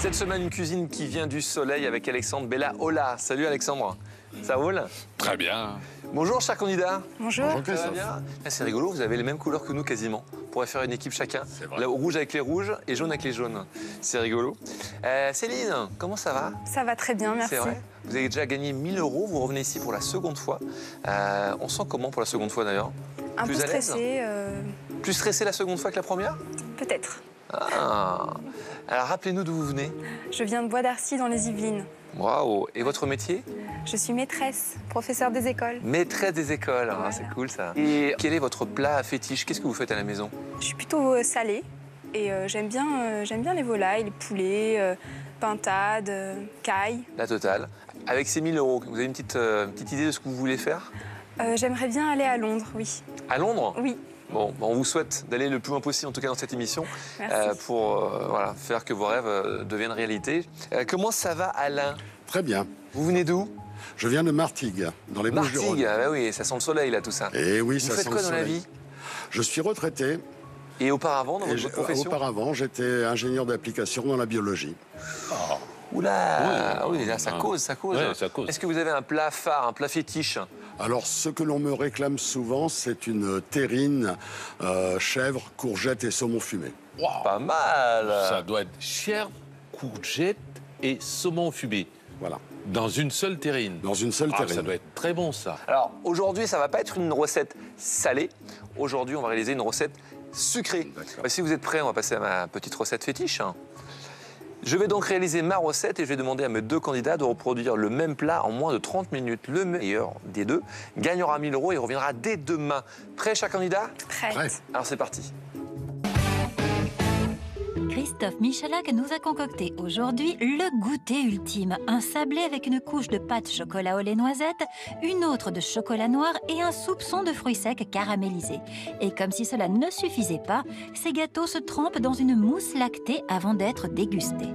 Cette semaine, une cuisine qui vient du soleil avec Alexandre Bella Ola. Salut Alexandre, ça roule? Très bien. Bonjour cher candidat. Bonjour. Ça va bien? C'est rigolo, vous avez les mêmes couleurs que nous quasiment. On pourrait faire une équipe chacun. Là, rouge avec les rouges et jaune avec les jaunes. C'est rigolo. Céline, comment ça va? Ça va très bien, merci. C'est vrai. Vous avez déjà gagné 1 000 €, vous revenez ici pour la seconde fois. On sent comment pour la seconde fois d'ailleurs? Un peu stressé. Plus stressé la seconde fois que la première? Peut-être. Ah. Alors rappelez-nous d'où vous venez. Je viens de Bois d'Arcy dans les Yvelines. Waouh. Et votre métier? Je suis maîtresse, professeure des écoles. Maîtresse des écoles, Voilà. C'est cool ça. Et quel est votre plat fétiche? Qu'est-ce que vous faites à la maison? Je suis plutôt salée et j'aime bien les volailles, les poulets, pintades, cailles. La totale. Avec ces 1 000 €, vous avez une petite idée de ce que vous voulez faire? J'aimerais bien aller à Londres, oui. À Londres? Oui. Bon, on vous souhaite d'aller le plus loin possible, en tout cas dans cette émission, pour faire que vos rêves deviennent réalité. Comment ça va, Alain? Très bien. Vous venez d'où? Je viens de Martigues, dans les Bouches-du-Rhône. Martigues, bah oui, ça sent le soleil là, tout ça. Et oui, Vous ça faites sent quoi le dans la soleil. vie? Je suis retraité. Et auparavant, dans votre profession? Auparavant, j'étais ingénieur d'application dans la biologie. Oula, oui, là, ça cause, ça cause. Ouais, ça cause. Est-ce que vous avez un plat phare, un plat fétiche? Alors, ce que l'on me réclame souvent, c'est une terrine, chèvre, courgette et saumon fumé. Pas mal. Ça doit être chèvre, courgette et saumon fumé. Voilà, Dans une seule terrine. dans une seule terrine. Ça doit être très bon, ça. Alors, aujourd'hui, ça va pas être une recette salée. Aujourd'hui, on va réaliser une recette sucrée. D'accord. Si vous êtes prêts, on va passer à ma petite recette fétiche. Je vais donc réaliser ma recette et je vais demander à mes 2 candidats de reproduire le même plat en moins de 30 minutes. Le meilleur des 2 gagnera 1 000 € et reviendra dès demain. Prêt, cher candidat? Prête. Prêt. Alors, c'est parti. Christophe Michalak nous a concocté aujourd'hui le goûter ultime. Un sablé avec une couche de pâte chocolat au lait noisette, une autre de chocolat noir et un soupçon de fruits secs caramélisés. Et comme si cela ne suffisait pas, ces gâteaux se trempent dans une mousse lactée avant d'être dégustés.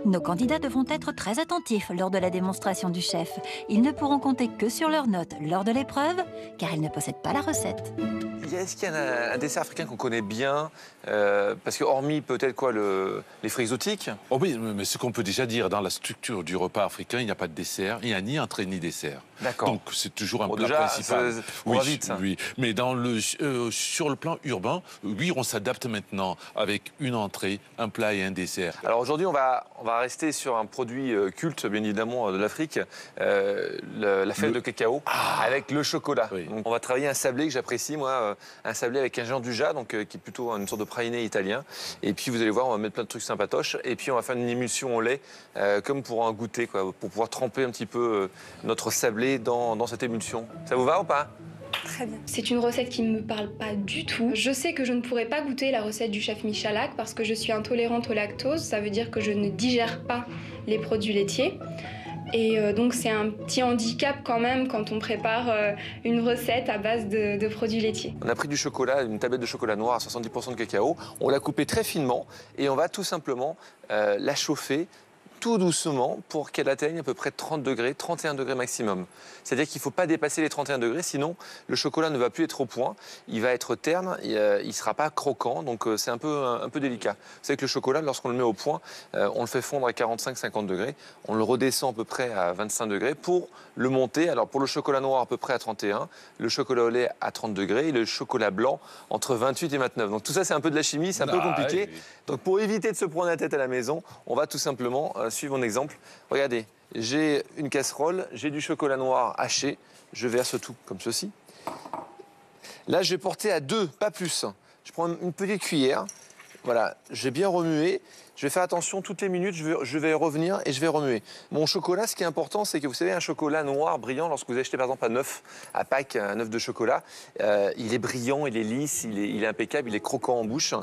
Nos candidats devront être très attentifs lors de la démonstration du chef. Ils ne pourront compter que sur leurs notes lors de l'épreuve, car ils ne possèdent pas la recette. Est-ce qu'il y a un dessert africain qu'on connaît bien? Parce que hormis peut-être quoi, les fruits exotiques. Oh oui, mais ce qu'on peut déjà dire, dans la structure du repas africain, il n'y a pas de dessert, il n'y a ni entrée ni dessert. D'accord. Donc c'est toujours un Bon, plat déjà, principal. on va vite, ça. Oui. Mais sur le plan urbain, oui, on s'adapte maintenant avec une entrée, un plat et un dessert. Alors aujourd'hui, on va rester sur un produit culte, bien évidemment, de l'Afrique, la fève de cacao, avec le chocolat. Oui. Donc, on va travailler un sablé que j'apprécie, moi, un sablé avec un genre du donc, qui est plutôt une sorte de praliné italien. Et puis vous allez voir, on va mettre plein de trucs sympatoches. Et puis on va faire une émulsion au lait, comme pour un goûter, quoi, pour pouvoir tremper un petit peu notre sablé dans cette émulsion. Ça vous va ou pas? Très bien. C'est une recette qui ne me parle pas du tout. Je sais que je ne pourrai pas goûter la recette du chef Michalak parce que je suis intolérante au lactose. Ça veut dire que je ne digère pas les produits laitiers. Et donc c'est un petit handicap quand même quand on prépare une recette à base de produits laitiers. On a pris du chocolat, une tablette de chocolat noir à 70% de cacao. On l'a coupé très finement et on va tout simplement la chauffer tout doucement pour qu'elle atteigne à peu près 30 degrés, 31 degrés maximum. C'est-à-dire qu'il ne faut pas dépasser les 31 degrés, sinon le chocolat ne va plus être au point, il va être terne, il ne sera pas croquant, donc c'est un peu délicat. Vous savez que le chocolat, lorsqu'on le met au point, on le fait fondre à 45-50 degrés, on le redescend à peu près à 25 degrés pour le monter. Alors pour le chocolat noir à peu près à 31, le chocolat au lait à 30 degrés et le chocolat blanc entre 28 et 29. Donc tout ça c'est un peu de la chimie, c'est un peu compliqué. Oui. Donc pour éviter de se prendre la tête à la maison, on va tout simplement suivre mon exemple. Regardez, j'ai une casserole, j'ai du chocolat noir haché, je verse tout comme ceci. Là, je vais porter à 2, pas plus. Je prends une petite cuillère, voilà, j'ai bien remué. Je vais faire attention, toutes les minutes, je vais revenir et je vais remuer. Mon chocolat, ce qui est important, c'est que vous savez, un chocolat noir brillant, lorsque vous achetez par exemple un œuf à Pâques, un œuf de chocolat, il est brillant, il est lisse, il est impeccable, il est croquant en bouche,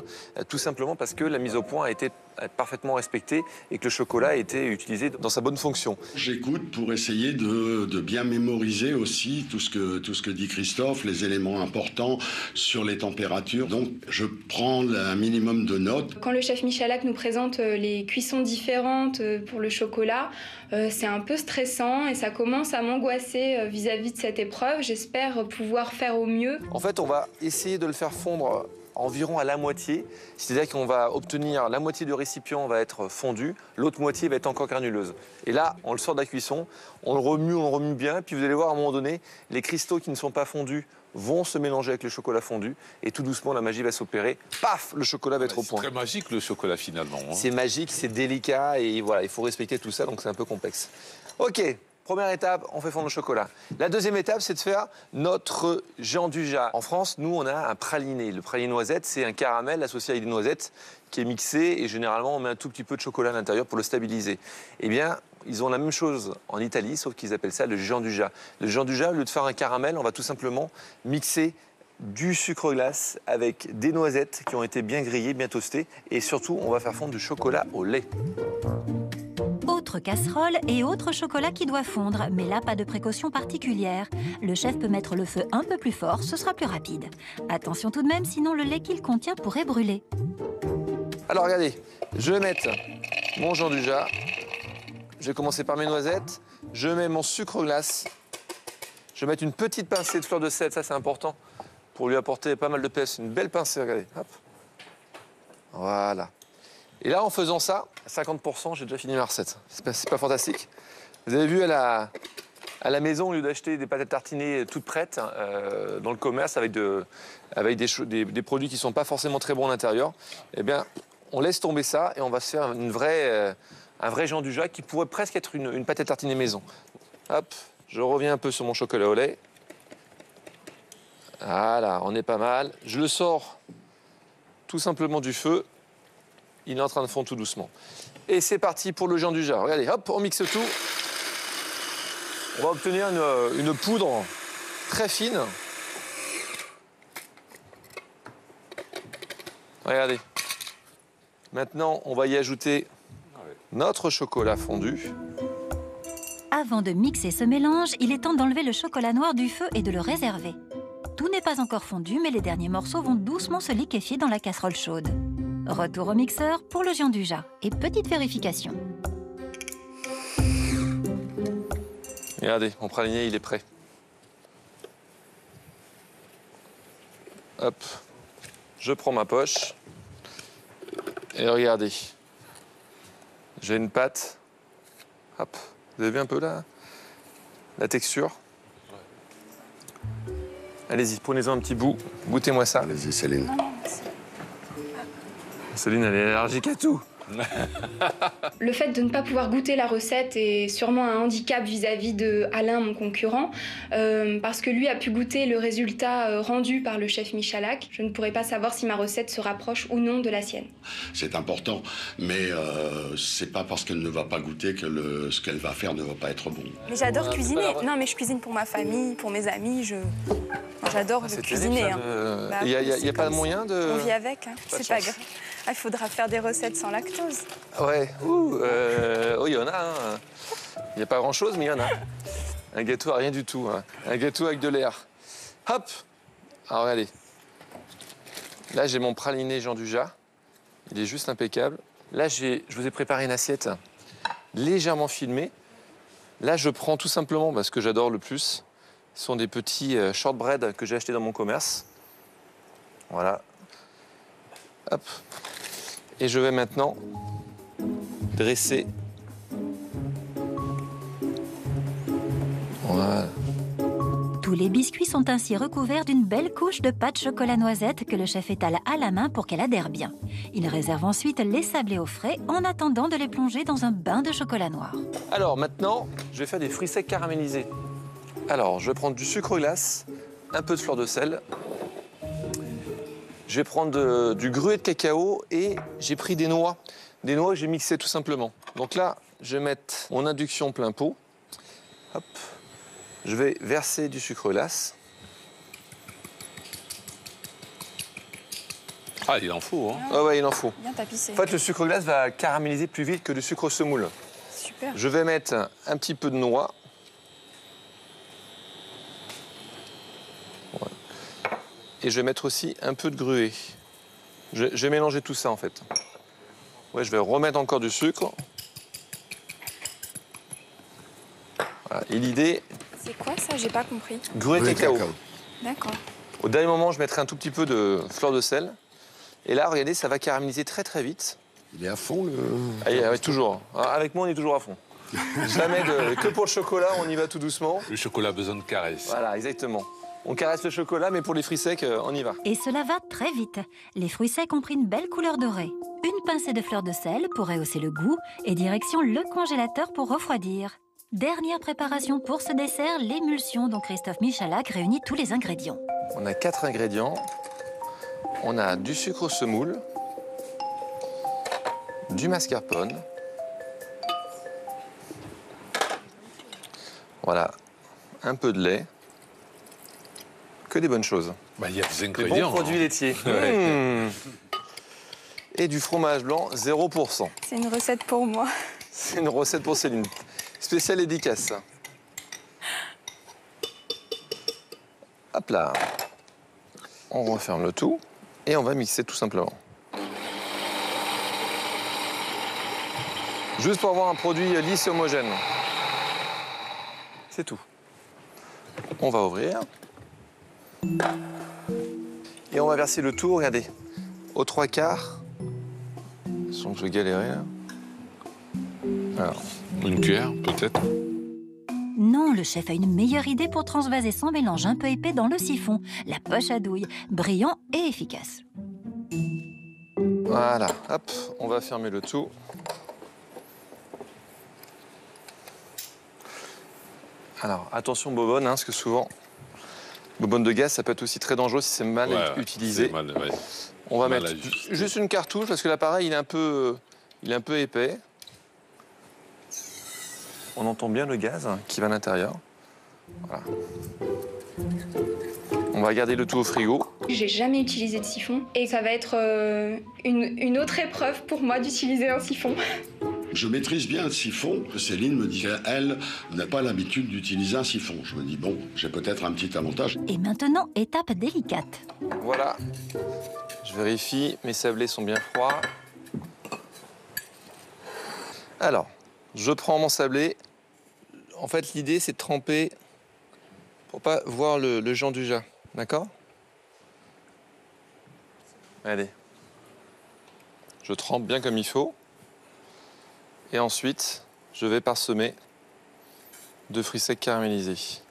tout simplement parce que la mise au point a été parfaitement respectée et que le chocolat a été utilisé dans sa bonne fonction. J'écoute pour essayer de bien mémoriser aussi tout ce que dit Christophe, les éléments importants sur les températures. Donc je prends un minimum de notes. Quand le chef Michalak nous présente les cuissons différentes pour le chocolat, c'est un peu stressant et ça commence à m'angoisser vis-à-vis de cette épreuve. J'espère pouvoir faire au mieux. En fait, on va essayer de le faire fondre environ à la moitié. C'est-à-dire qu'on va obtenir la moitié du récipient va être fondu, l'autre moitié va être encore granuleuse. Et là, on le sort de la cuisson, on le remue bien, puis vous allez voir à un moment donné, les cristaux qui ne sont pas fondus vont se mélanger avec le chocolat fondu et tout doucement la magie va s'opérer. Paf, le chocolat va être au point. C'est très magique le chocolat finalement. Hein. C'est magique, c'est délicat et voilà, il faut respecter tout ça, donc c'est un peu complexe. Ok, première étape, on fait fondre le chocolat. La deuxième étape, c'est de faire notre gianduja. En France, nous, on a un praliné. Le praliné noisette, c'est un caramel associé avec des noisettes qui est mixé et généralement, on met un tout petit peu de chocolat à l'intérieur pour le stabiliser. Eh bien, ils ont la même chose en Italie, sauf qu'ils appellent ça le gianduja. Le gianduja, au lieu de faire un caramel, on va tout simplement mixer du sucre glace avec des noisettes qui ont été bien grillées, bien toastées. Et surtout, on va faire fondre du chocolat au lait. Autre casserole et autre chocolat qui doit fondre, mais là, pas de précaution particulière. Le chef peut mettre le feu un peu plus fort, ce sera plus rapide. Attention tout de même, sinon le lait qu'il contient pourrait brûler. Alors regardez, je vais mettre mon gianduja. Je vais commencer par mes noisettes. Je mets mon sucre glace. Je vais mettre une petite pincée de fleur de sel, ça c'est important, pour lui apporter pas mal de pêche. Une belle pincée, regardez. Hop. Voilà. Et là, en faisant ça, à 50%, j'ai déjà fini ma recette. C'est pas fantastique. Vous avez vu à la maison, au lieu d'acheter des pâtes tartinées toutes prêtes dans le commerce avec des produits qui ne sont pas forcément très bons à l'intérieur, eh bien, on laisse tomber ça et on va se faire un vrai gianduja qui pourrait presque être une pâte à tartiner maison. Hop, je reviens un peu sur mon chocolat au lait. Voilà, on est pas mal. Je le sors tout simplement du feu. Il est en train de fondre tout doucement. Et c'est parti pour le gianduja. Regardez, hop, on mixe tout. On va obtenir une poudre très fine. Regardez. Maintenant, on va y ajouter notre chocolat fondu. Avant de mixer ce mélange, il est temps d'enlever le chocolat noir du feu et de le réserver. Tout n'est pas encore fondu, mais les derniers morceaux vont doucement se liquéfier dans la casserole chaude. Retour au mixeur pour le gianduja. Et petite vérification. Regardez, mon praliné, il est prêt. Hop, je prends ma poche. Et regardez, j'ai une pâte. Hop, vous avez vu un peu là la texture? Allez-y, prenez-en un petit bout, goûtez-moi ça. Allez-y, Céline. Céline, elle est allergique à tout. Le fait de ne pas pouvoir goûter la recette est sûrement un handicap vis-à-vis de Alain, mon concurrent, parce que lui a pu goûter le résultat rendu par le chef Michalak. Je ne pourrais pas savoir si ma recette se rapproche ou non de la sienne. C'est important, mais c'est pas parce qu'elle ne va pas goûter que ce qu'elle va faire ne va pas être bon. Mais j'adore cuisiner. Non, mais je cuisine pour ma famille, pour mes amis. J'adore cuisiner. Il n'y a pas de moyen de... On vit avec, hein. C'est pas grave. Ah, il faudra faire des recettes sans lactose. Ouais, il y en a. Hein. Il n'y a pas grand-chose, mais il y en a. Un gâteau à rien du tout. Hein. Un gâteau avec de l'air. Hop. Alors, regardez. Là, j'ai mon praliné gianduja. Il est juste impeccable. Là, je vous ai préparé une assiette légèrement filmée. Là, je prends tout simplement, ce que j'adore le plus, ce sont des petits shortbread que j'ai achetés dans mon commerce. Voilà. Hop. Et je vais maintenant dresser. Voilà. Tous les biscuits sont ainsi recouverts d'une belle couche de pâte chocolat noisette que le chef étale à la main pour qu'elle adhère bien. Il réserve ensuite les sablés au frais en attendant de les plonger dans un bain de chocolat noir. Alors maintenant, je vais faire des fruits secs caramélisés. Alors, je vais prendre du sucre glace, un peu de fleur de sel. Je vais prendre du gruau de cacao et j'ai pris des noix. Des noix que j'ai mixées tout simplement. Donc là, je vais mettre mon induction plein pot. Hop. Je vais verser du sucre glace. Ah, il en faut, hein. Ah ouais, il en faut. Bien tapissé. En fait, le sucre glace va caraméliser plus vite que du sucre semoule. Super. Je vais mettre un petit peu de noix. Voilà. Et je vais mettre aussi un peu de gruau. Je vais mélanger tout ça, en fait. Ouais, je vais remettre encore du sucre. Voilà. Et l'idée... C'est quoi ça? J'ai pas compris. Gruau de cacao. D'accord. Au dernier moment, je mettrai un tout petit peu de fleur de sel. Et là, regardez, ça va caraméliser très très vite. Il est à fond, le... Ah, oui, toujours. Avec moi, on est toujours à fond. Jamais que pour le chocolat, on y va tout doucement. Le chocolat a besoin de caresse. Voilà, exactement. On caresse le chocolat, mais pour les fruits secs, on y va. Et cela va très vite. Les fruits secs ont pris une belle couleur dorée. Une pincée de fleur de sel pour rehausser le goût et direction le congélateur pour refroidir. Dernière préparation pour ce dessert, l'émulsion dont Christophe Michalak réunit tous les ingrédients. On a 4 ingrédients. On a du sucre semoule, du mascarpone. Voilà, un peu de lait. Que des bonnes choses. Bah, il y a des Des ingrédients. bons produits laitiers. Et du fromage blanc, 0%. C'est une recette pour moi. C'est une recette pour Céline. Spéciale dédicace. Hop là. On referme le tout et on va mixer tout simplement. Juste pour avoir un produit lisse et homogène. C'est tout. On va ouvrir. Et on va verser le tout, regardez, aux 3/4. Je sens que je vais galérer là. Alors, Une cuillère, peut-être. Non, le chef a une meilleure idée pour transvaser son mélange un peu épais dans le siphon. La poche à douille, brillant et efficace. voilà, hop, on va fermer le tout. Alors, attention bobonne, parce que souvent, bobonne de gaz, ça peut être aussi très dangereux si c'est mal utilisé. c'est mal, ouais. On va mal mettre ajusté. juste une cartouche, parce que l'appareil, il est un peu épais. On entend bien le gaz qui va à l'intérieur. Voilà. On va garder le tout au frigo. J'ai jamais utilisé de siphon et ça va être une autre épreuve pour moi d'utiliser un siphon. Je maîtrise bien le siphon. Céline me dit qu'elle n'a pas l'habitude d'utiliser un siphon. Je me dis, bon, j'ai peut-être un petit avantage. Et maintenant, étape délicate. Voilà. Je vérifie, mes sablés sont bien froids. Alors, je prends mon sablé. En fait, l'idée, c'est de tremper pour pas voir le Jean du Jat. D'accord? Allez. Je trempe bien comme il faut. Et ensuite, je vais parsemer de fruits secs caramélisés.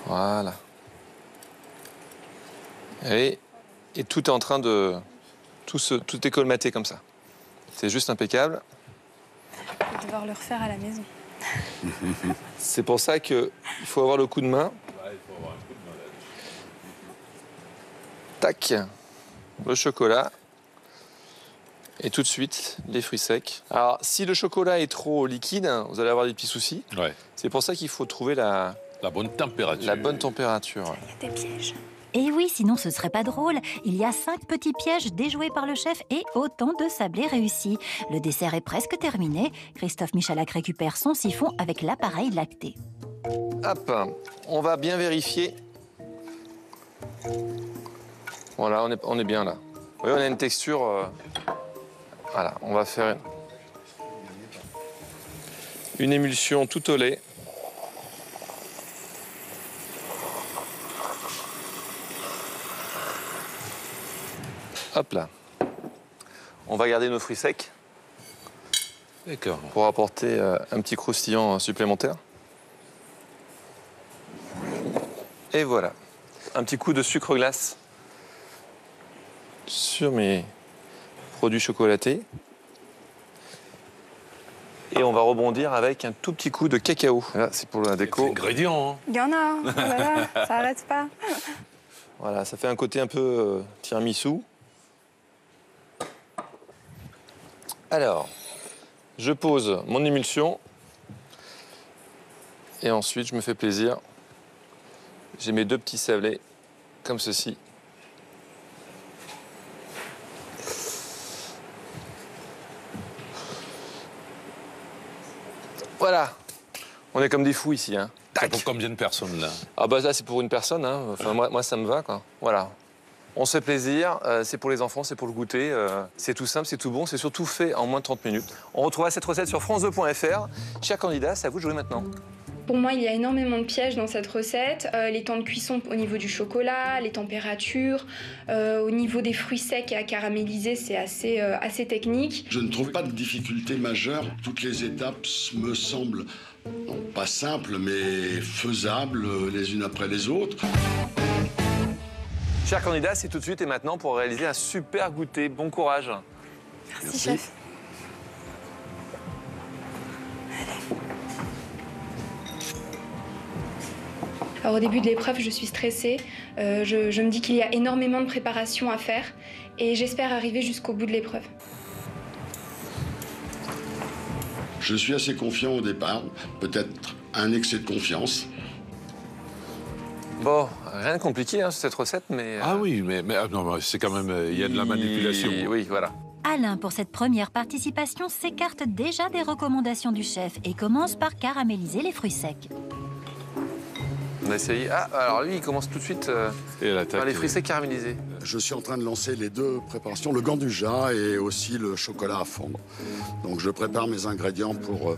Voilà. Et tout est en train de... Tout est colmaté comme ça. C'est juste impeccable. Je vais devoir le refaire à la maison. C'est pour ça qu'il faut avoir le coup de main. Tac, le chocolat. Et tout de suite, les fruits secs. Alors, si le chocolat est trop liquide, vous allez avoir des petits soucis. Ouais. C'est pour ça qu'il faut trouver la bonne température. la bonne température. Il y a des pièges. Et oui, sinon ce serait pas drôle. Il y a 5 petits pièges déjoués par le chef et autant de sablés réussis. Le dessert est presque terminé. Christophe Michalak récupère son siphon avec l'appareil lacté. Hop, on va bien vérifier. Voilà, on est bien là. Vous voyez, on a une texture... Voilà, on va faire une émulsion tout au lait. Hop là. On va garder nos fruits secs D'accord. pour apporter un petit croustillant supplémentaire. Et voilà. Un petit coup de sucre glace sur mes produits chocolatés. Et on va rebondir avec un tout petit coup de cacao. Là, c'est pour la déco. Ingrédients. Hein. Il y en a, hein. Oh là là, ça arrête pas. Voilà, ça fait un côté un peu tiramisu. Alors, je pose mon émulsion. Et ensuite, je me fais plaisir. J'ai mes 2 petits sablés, comme ceci. Voilà. On est comme des fous ici. Hein. C'est Tac. pour combien de personnes, là? Ah bah ça, c'est pour une personne. Hein. Enfin, moi, ça me va, quoi. Voilà. On se fait plaisir, c'est pour les enfants, c'est pour le goûter. C'est tout simple, c'est tout bon, c'est surtout fait en moins de 30 minutes. On retrouvera cette recette sur France2.fr. Chers candidats, c'est à vous de jouer maintenant. Pour moi, il y a énormément de pièges dans cette recette. Les temps de cuisson au niveau du chocolat, les températures, au niveau des fruits secs et à caraméliser, c'est assez technique. Je ne trouve pas de difficulté majeure. Toutes les étapes me semblent, non pas simples, mais faisables les unes après les autres. Chers candidats, c'est tout de suite et maintenant pour réaliser un super goûter. Bon courage. Merci, chef. Alors, au début de l'épreuve, je suis stressée. Je me dis qu'il y a énormément de préparation à faire et j'espère arriver jusqu'au bout de l'épreuve. Je suis assez confiant au départ, peut-être un excès de confiance. Bon, rien de compliqué hein, sur cette recette, mais... Ah oui, mais non, c'est quand même... Il y a de la manipulation. Oui, voilà. Alain, pour cette première participation, s'écarte déjà des recommandations du chef et commence par caraméliser les fruits secs. On a essayé. Ah, alors lui, il commence tout de suite par les fruits secs caramélisés. Je suis en train de lancer les deux préparations, le gandouja et aussi le chocolat à fondre. Donc je prépare mes ingrédients pour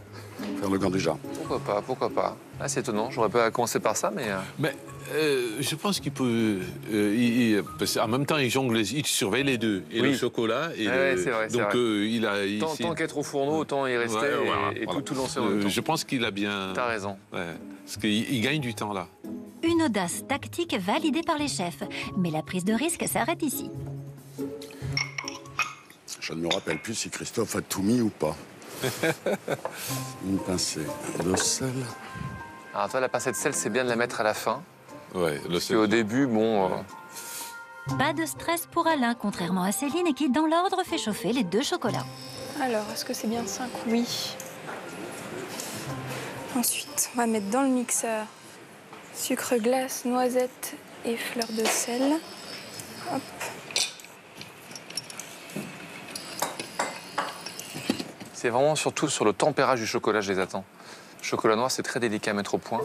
faire le gandouja. Pourquoi pas. Ah, c'est étonnant, j'aurais pas commencé par ça, mais... Mais je pense qu'il peut... parce qu'en même temps, il surveille les deux. Et le chocolat... Et c'est vrai, donc, il a... Tant qu'être au fourneau, autant y rester et tout lancer en même temps. Je pense qu'il a bien... T'as raison. Ouais, parce qu'il gagne du temps, là. Une audace tactique validée par les chefs. Mais la prise de risque s'arrête ici. Je ne me rappelle plus si Christophe a tout mis ou pas. Une pincée de sel. Alors toi, la pincée de sel, c'est bien de la mettre à la fin. Ouais, le sel. Au début, bon... Pas de stress pour Alain, contrairement à Céline qui, dans l'ordre, fait chauffer les deux chocolats. Alors, est-ce que c'est bien 5? Oui. Ensuite, on va mettre dans le mixeur sucre glace, noisette et fleur de sel. Hop. C'est vraiment surtout sur le tempérage du chocolat, je les attends. Le chocolat noir, c'est très délicat à mettre au point.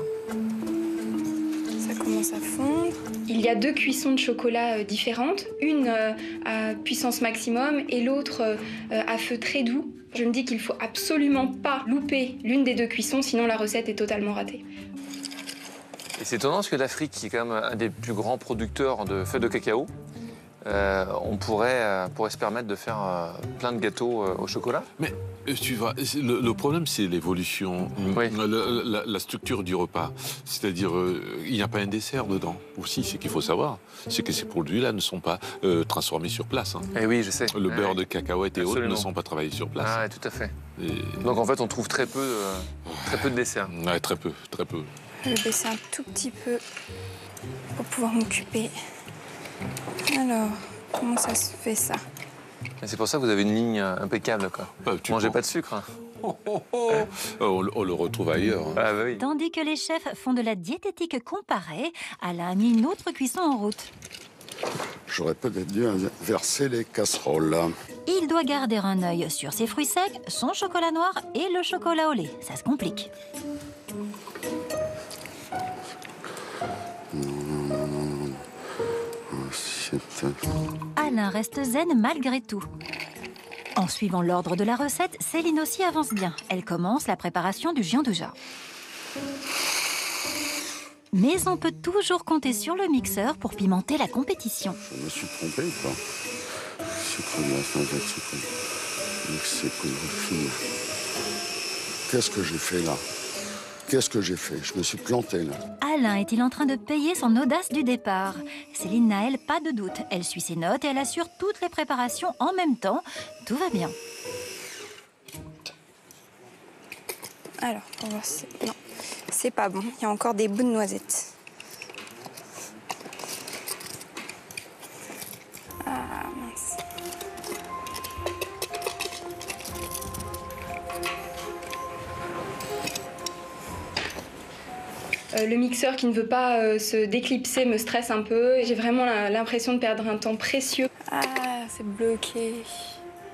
Ça commence à fondre. Il y a deux cuissons de chocolat différentes, une à puissance maximum et l'autre à feu très doux. Je me dis qu'il ne faut absolument pas louper l'une des deux cuissons, sinon la recette est totalement ratée. Et c'est étonnant parce que l'Afrique, qui est quand même un des plus grands producteurs de feuilles de cacao, on pourrait se permettre de faire plein de gâteaux au chocolat. Mais tu vois, le problème, c'est l'évolution, la structure du repas. C'est-à-dire, il n'y a pas un dessert dedans. Aussi, c'est qu'il faut savoir, c'est que ces produits-là ne sont pas transformés sur place. Hein. Eh oui, je sais. Le beurre de cacahuète et autres ne sont pas travaillés sur place. Ah, tout à fait. Donc en fait, on trouve très peu de desserts. Ouais, très peu. Je vais baisser un tout petit peu pour pouvoir m'occuper. Alors, comment ça se fait, ça? C'est pour ça que vous avez une ligne impeccable, quoi. Mangez pas de sucre. Hein. On le retrouve ailleurs. Hein. Ah, bah oui. Tandis que les chefs font de la diététique comparée, Alain a mis une autre cuisson en route. J'aurais peut-être dû verser les casseroles. Il doit garder un œil sur ses fruits secs, son chocolat noir et le chocolat au lait. Ça se complique. Alain reste zen malgré tout. En suivant l'ordre de la recette, Céline aussi avance bien. Elle commence la préparation du giandouja. Mais on peut toujours compter sur le mixeur pour pimenter la compétition. Je me suis trompé ou pas? Sucre glace, noisette, sucre mixé, poudre fine. Qu'est-ce que j'ai fait là? Qu'est-ce que j'ai fait? Je me suis planté là. Alain est-il en train de payer son audace du départ? Céline n'a, elle, pas de doute. Elle suit ses notes et elle assure toutes les préparations en même temps. Tout va bien. Alors, on va voir si... Non, c'est pas bon. Il y a encore des bouts de noisettes. Ah, mince. Le mixeur qui ne veut pas se déclipser me stresse un peu. J'ai vraiment l'impression de perdre un temps précieux. Ah, c'est bloqué.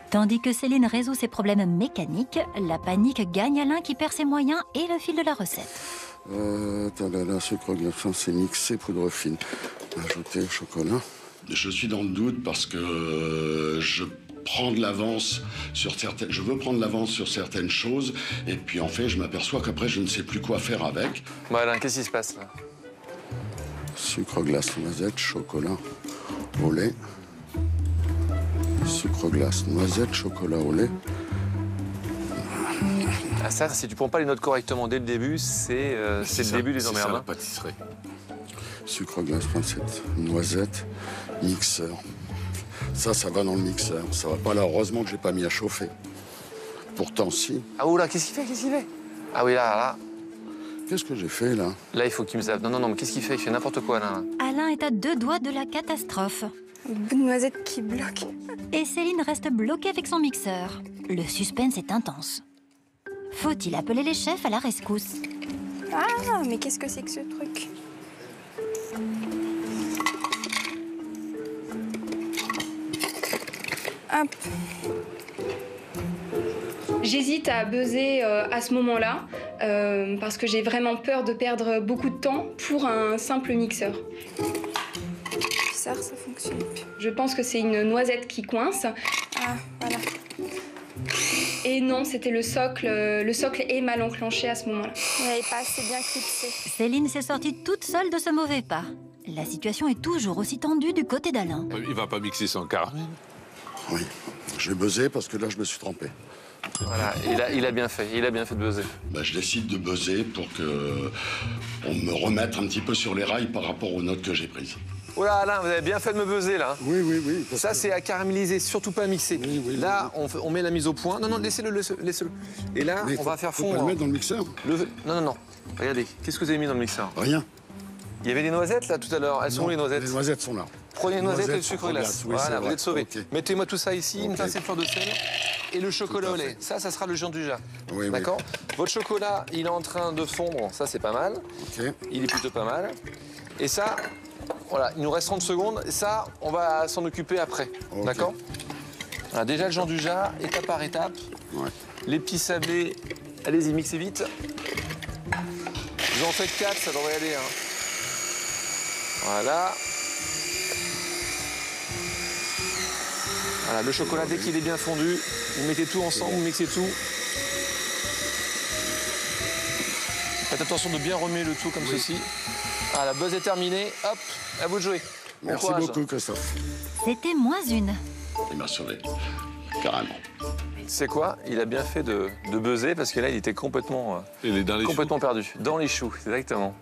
Tandis que Céline résout ses problèmes mécaniques, la panique gagne Alain qui perd ses moyens et le fil de la recette. Sucre glaçant, c'est mixé, poudre fine. Ajouter chocolat. Je suis dans le doute parce que je prendre l'avance sur certaines... Je veux prendre l'avance sur certaines choses, et puis en fait, je m'aperçois qu'après, je ne sais plus quoi faire avec. Bon, Alain, qu'est-ce qui se passe là? Sucre glace noisette, chocolat au lait. Sucre glace noisette, chocolat au lait. Ah, ça, si tu prends pas les notes correctement dès le début, c'est le début des emmerdes. C'est ça, la pâtisserie. Sucre glace noisette, noisette, mixeur. Ça va dans le mixeur. Ça va pas là. Heureusement que j'ai pas mis à chauffer. Pourtant, si. Ah oula, qu'est-ce qu'il fait? Qu'est-ce qu'il fait? Ah oui, là. Qu'est-ce que j'ai fait, là? Là, il faut qu'il me sache. Non, mais qu'est-ce qu'il fait? Il fait n'importe quoi, là. Alain est à 2 doigts de la catastrophe. Un bout de noisette qui bloque. Et Céline reste bloquée avec son mixeur. Le suspense est intense. Faut-il appeler les chefs à la rescousse? Ah, mais qu'est-ce que c'est que ce truc? Hop. J'hésite à buzzer à ce moment-là parce que j'ai vraiment peur de perdre beaucoup de temps pour un simple mixeur. Bizarre, ça fonctionne plus. Je pense que c'est une noisette qui coince. Ah, voilà. Et non, c'était le socle. Le socle est mal enclenché à ce moment-là. Il n'avait pas assez bien clipsé. Céline s'est sortie toute seule de ce mauvais pas. La situation est toujours aussi tendue du côté d'Alain. Il va pas mixer sans caramel. Oui, j'ai buzzé parce que là, je me suis trompé. Voilà, il a bien fait. Il a bien fait de buzzer. Bah, je décide de buzzer pour que on me remette un petit peu sur les rails par rapport aux notes que j'ai prises. Oula, Alain, vous avez bien fait de me buzzer, là. Oui. Ça, c'est à caraméliser, surtout pas à mixer. Oui, là, on met la mise au point. Non, laissez-le. Et là, Mais on va faire faut pas fondre. le mettre dans le mixeur? Non. Regardez, qu'est-ce que vous avez mis dans le mixeur? Rien. Il y avait des noisettes, là, tout à l'heure. Elles sont où, les noisettes? Les noisettes sont là. Prenez les noisettes et le Noisettes, sucre glace. oui, Voilà, c'est vous vrai. êtes sauvés. Ok. Mettez-moi tout ça ici, une Ok. pincée de fleur de sel et le chocolat Tout au à lait. fait. Ça sera le Jean-Dujat. Oui. D'accord? Votre chocolat, il est en train de fondre. Ça, c'est pas mal. Ok. Il est plutôt pas mal. Et ça, voilà, il nous reste 30 secondes. Et ça, on va s'en occuper après. Ok. D'accord? Alors, déjà, le Jean-Dujat, étape par étape. Ouais. Les petits sablés, allez-y, mixez vite. Vous en faites 4, ça devrait aller. Hein. Voilà. Voilà, le chocolat, dès qu'il est bien fondu, vous mettez tout ensemble, vous mixez tout. Faites attention de bien remuer le tout comme ceci. Ah, la buzz est terminée. Hop, à vous de jouer. Bon Merci courage. beaucoup, Christophe. C'était -1. Il m'a sauvé. Carrément. C'est quoi? Il a bien fait de buzzer parce que là, il était complètement, Il est dans les complètement perdu. Dans les choux, exactement.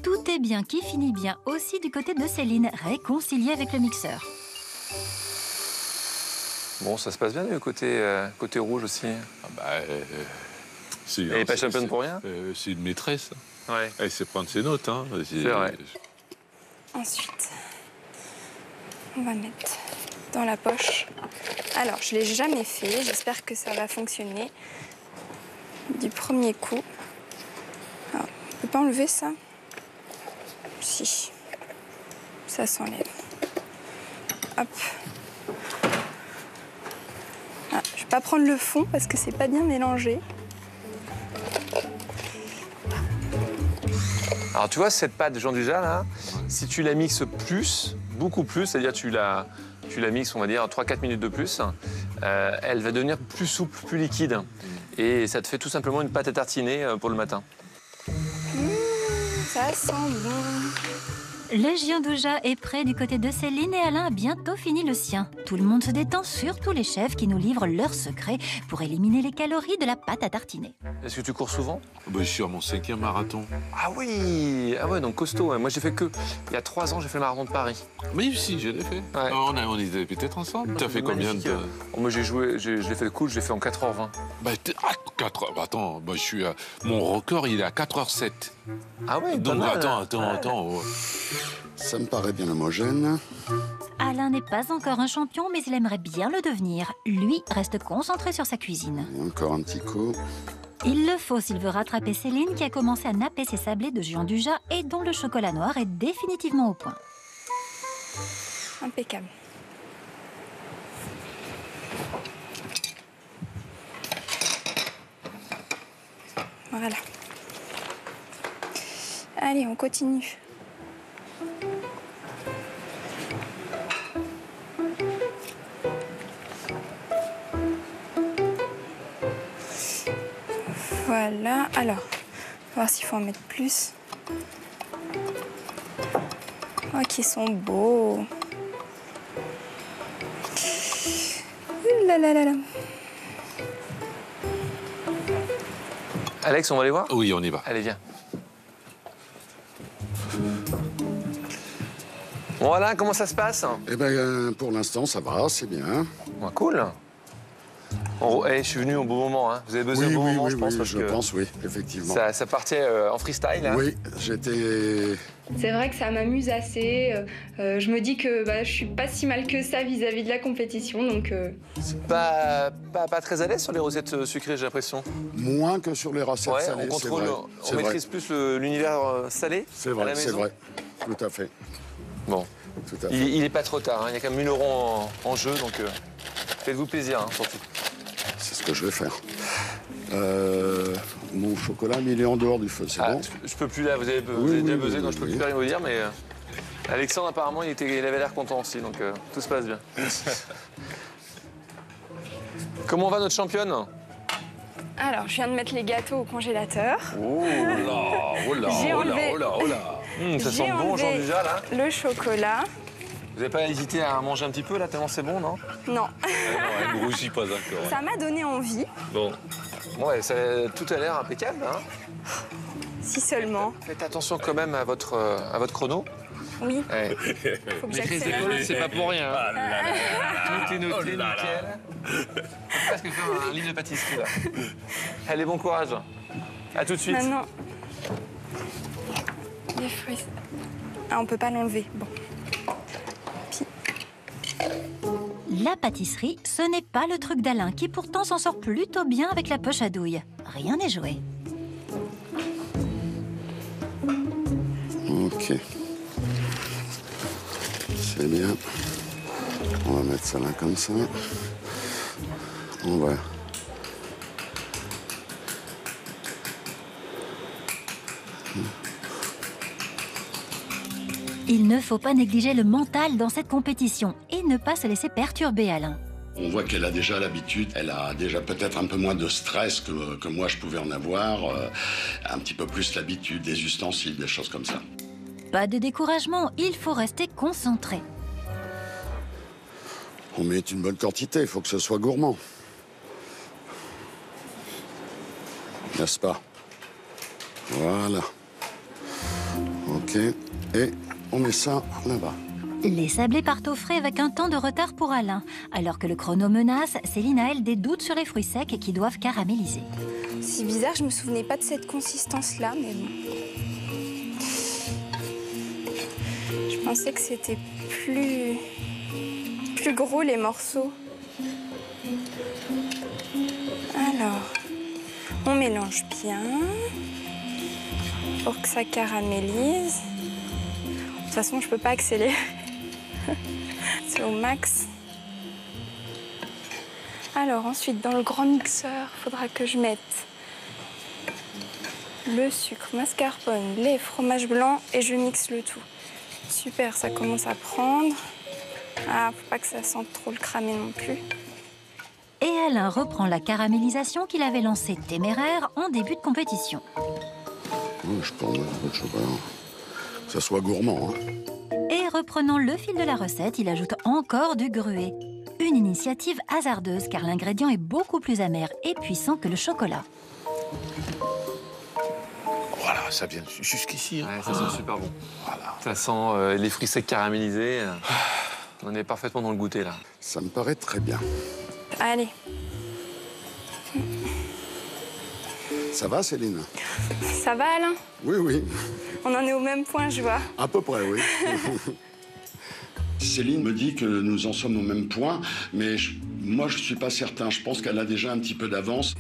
Tout est bien qui finit bien aussi du côté de Céline, réconciliée avec le mixeur. Bon, ça se passe bien du côté rouge aussi. Elle n'est pas championne pour rien? C'est une maîtresse. Ouais. Elle sait prendre ses notes. Hein. C'est vrai. Ensuite, on va mettre dans la poche. Alors, je ne l'ai jamais fait. J'espère que ça va fonctionner du premier coup. Alors, on ne peut pas enlever ça? Si. Ça s'enlève. Hop. Ah, je ne vais pas prendre le fond parce que c'est pas bien mélangé. Alors tu vois, cette pâte de Jean-Dujat, là, si tu la mixes plus, beaucoup plus, c'est-à-dire tu la mixes, on va dire, 3-4 minutes de plus, elle va devenir plus souple, plus liquide. Et ça te fait tout simplement une pâte à tartiner pour le matin. Ça sent bon. Le Jean-Dujat est prêt du côté de Céline et Alain a bientôt fini le sien. Tout le monde se détend, surtout les chefs qui nous livrent leurs secrets pour éliminer les calories de la pâte à tartiner. Est-ce que tu cours souvent? Je suis à mon 5e marathon. Ah oui! Ah ouais, donc costaud. Ouais. Moi, j'ai fait que... Il y a 3 ans, j'ai fait le marathon de Paris. Oui, si, je l'ai fait. Ouais. On était peut-être ensemble. Tu as fait combien de... Oh, moi, je l'ai fait cool, je l'ai fait en 4h20. 4 heures. Attends, je suis mon record, il est à 4h07. Ah ouais, Donc, pas mal. attends. Ça me paraît bien homogène. Alain n'est pas encore un champion, mais il aimerait bien le devenir. Lui reste concentré sur sa cuisine. Et encore un petit coup. Il le faut s'il veut rattraper Céline qui a commencé à napper ses sablés de Jean-Dujat et dont le chocolat noir est définitivement au point. Impeccable. Voilà. Allez, on continue. Voilà. Alors, on va voir s'il faut en mettre plus. Oh, qu'ils sont beaux. Là, là, là, là. Alex, on va aller voir? Oui, on y va. Allez, viens. Bon, Alain, comment ça se passe? Eh ben, pour l'instant, ça va, c'est bien. Bon, cool. Je suis venu au bon moment, hein. Vous avez besoin Oui, au bon oui, moment, oui, je pense, oui, parce que oui, effectivement. ça partait en freestyle. Hein. Oui, j'étais... C'est vrai que ça m'amuse assez. Je me dis que je suis pas si mal que ça vis-à-vis de la compétition, donc... Pas très à l'aise sur les recettes sucrées, j'ai l'impression. Moins que sur les recettes Ouais, salées, on contrôle, c'est on vrai. maîtrise plus l'univers salé C'est à la vrai, c'est maison. vrai. Tout à fait. Bon, Tout à fait. il est pas trop tard, hein. Il y a quand même 1000 € en jeu, donc faites-vous plaisir, hein, surtout. C'est ce que je vais faire. Mon chocolat, mais il est en dehors du feu, c'est bon? Je peux plus là, vous avez Oui, déjà oui, buzzé, oui, donc je peux oui. plus rien vous dire, mais Alexandre, apparemment, il avait l'air content aussi, donc tout se passe bien. Comment va notre championne? Alors, je viens de mettre les gâteaux au congélateur. Oh là, oh là, J'ai oh là, enlevé- oh là, oh là. Ça J'ai sent bon, enlevé Jean déjà, là. le chocolat. Vous n'avez pas hésité à manger un petit peu, là, tellement c'est bon, non? Non, Elle ne rougit pas encore. ça m'a donné envie, Bon. Ouais, tout a l'air impeccable, hein. si seulement. Faites attention quand même à votre chrono. Oui, Ouais. faut que Maîtrise j'accélère. d'école, c'est pas pour rien. Hein. Tout est noté, nickel. On va presque faire un livre de pâtisserie, là. Allez, bon courage. À tout de suite. Maintenant, les fruits. Ah, on peut pas l'enlever. Bon. La pâtisserie, ce n'est pas le truc d'Alain, qui pourtant s'en sort plutôt bien avec la poche à douille. Rien n'est joué. Ok. C'est bien. On va mettre ça là comme ça. On va... Il ne faut pas négliger le mental dans cette compétition et ne pas se laisser perturber, Alain. On voit qu'elle a déjà l'habitude, elle a déjà peut-être un peu moins de stress que moi je pouvais en avoir, un petit peu plus l'habitude des ustensiles, des choses comme ça. Pas de découragement, il faut rester concentré. On met une bonne quantité, il faut que ce soit gourmand. N'est-ce pas? Voilà. Ok, et on met ça là-bas. Les sablés partent au frais avec un temps de retard pour Alain. Alors que le chrono menace, Céline a elle des doutes sur les fruits secs qui doivent caraméliser. C'est bizarre, je me souvenais pas de cette consistance-là, mais bon. Je pensais que c'était plus gros les morceaux. Alors, on mélange bien pour que ça caramélise. De toute façon, je peux pas accélérer. C'est au max. Alors ensuite, dans le grand mixeur, il faudra que je mette le sucre, mascarpone, lait, fromage blanc et je mixe le tout. Super, ça commence à prendre. Ah, faut pas que ça sente trop le cramé non plus. Et Alain reprend la caramélisation qu'il avait lancée téméraire en début de compétition. Je prends un peu de chocolat. Que ça soit gourmand, hein. Et reprenant le fil de la recette, il ajoute encore du gruet. Une initiative hasardeuse car l'ingrédient est beaucoup plus amer et puissant que le chocolat. Voilà, ça vient jusqu'ici. Hein. Ouais, ça sent super bon. Voilà. Ça sent les fruits secs caramélisés. On est parfaitement dans le goûter, là. Ça me paraît très bien. Allez, Ça va, Céline? ça va Alain? Oui, oui. On en est au même point, je vois. À peu près, oui. Céline me dit que nous en sommes au même point, mais moi, je ne suis pas certain. Je pense qu'elle a déjà un petit peu d'avance.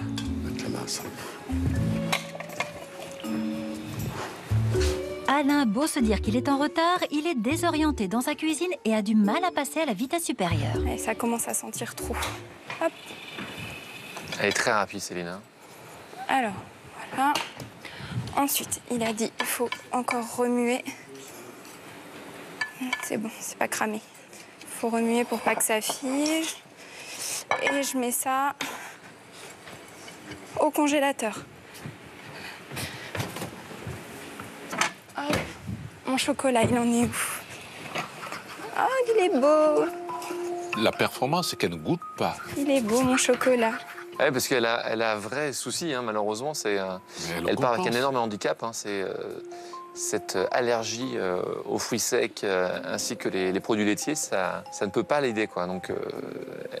Mettre la masse. Alain, beau se dire qu'il est en retard, il est désorienté dans sa cuisine et a du mal à passer à la vitesse supérieure. Allez, ça commence à sentir trop. Hop. Elle est très rapide, Céline. Hein. Alors, voilà. Ensuite, il a dit il faut encore remuer. C'est bon, c'est pas cramé. Il faut remuer pour pas que ça fige. Et je mets ça au congélateur. Hop. Mon chocolat, il en est où? Oh, il est beau. La performance, c'est qu'elle ne goûte pas. Il est beau, mon chocolat. Ouais, parce qu'elle a un vrai souci, hein, malheureusement. Elle part avec un énorme handicap. Hein, c'est cette allergie aux fruits secs ainsi que les produits laitiers. Ça ne peut pas l'aider, quoi. Donc,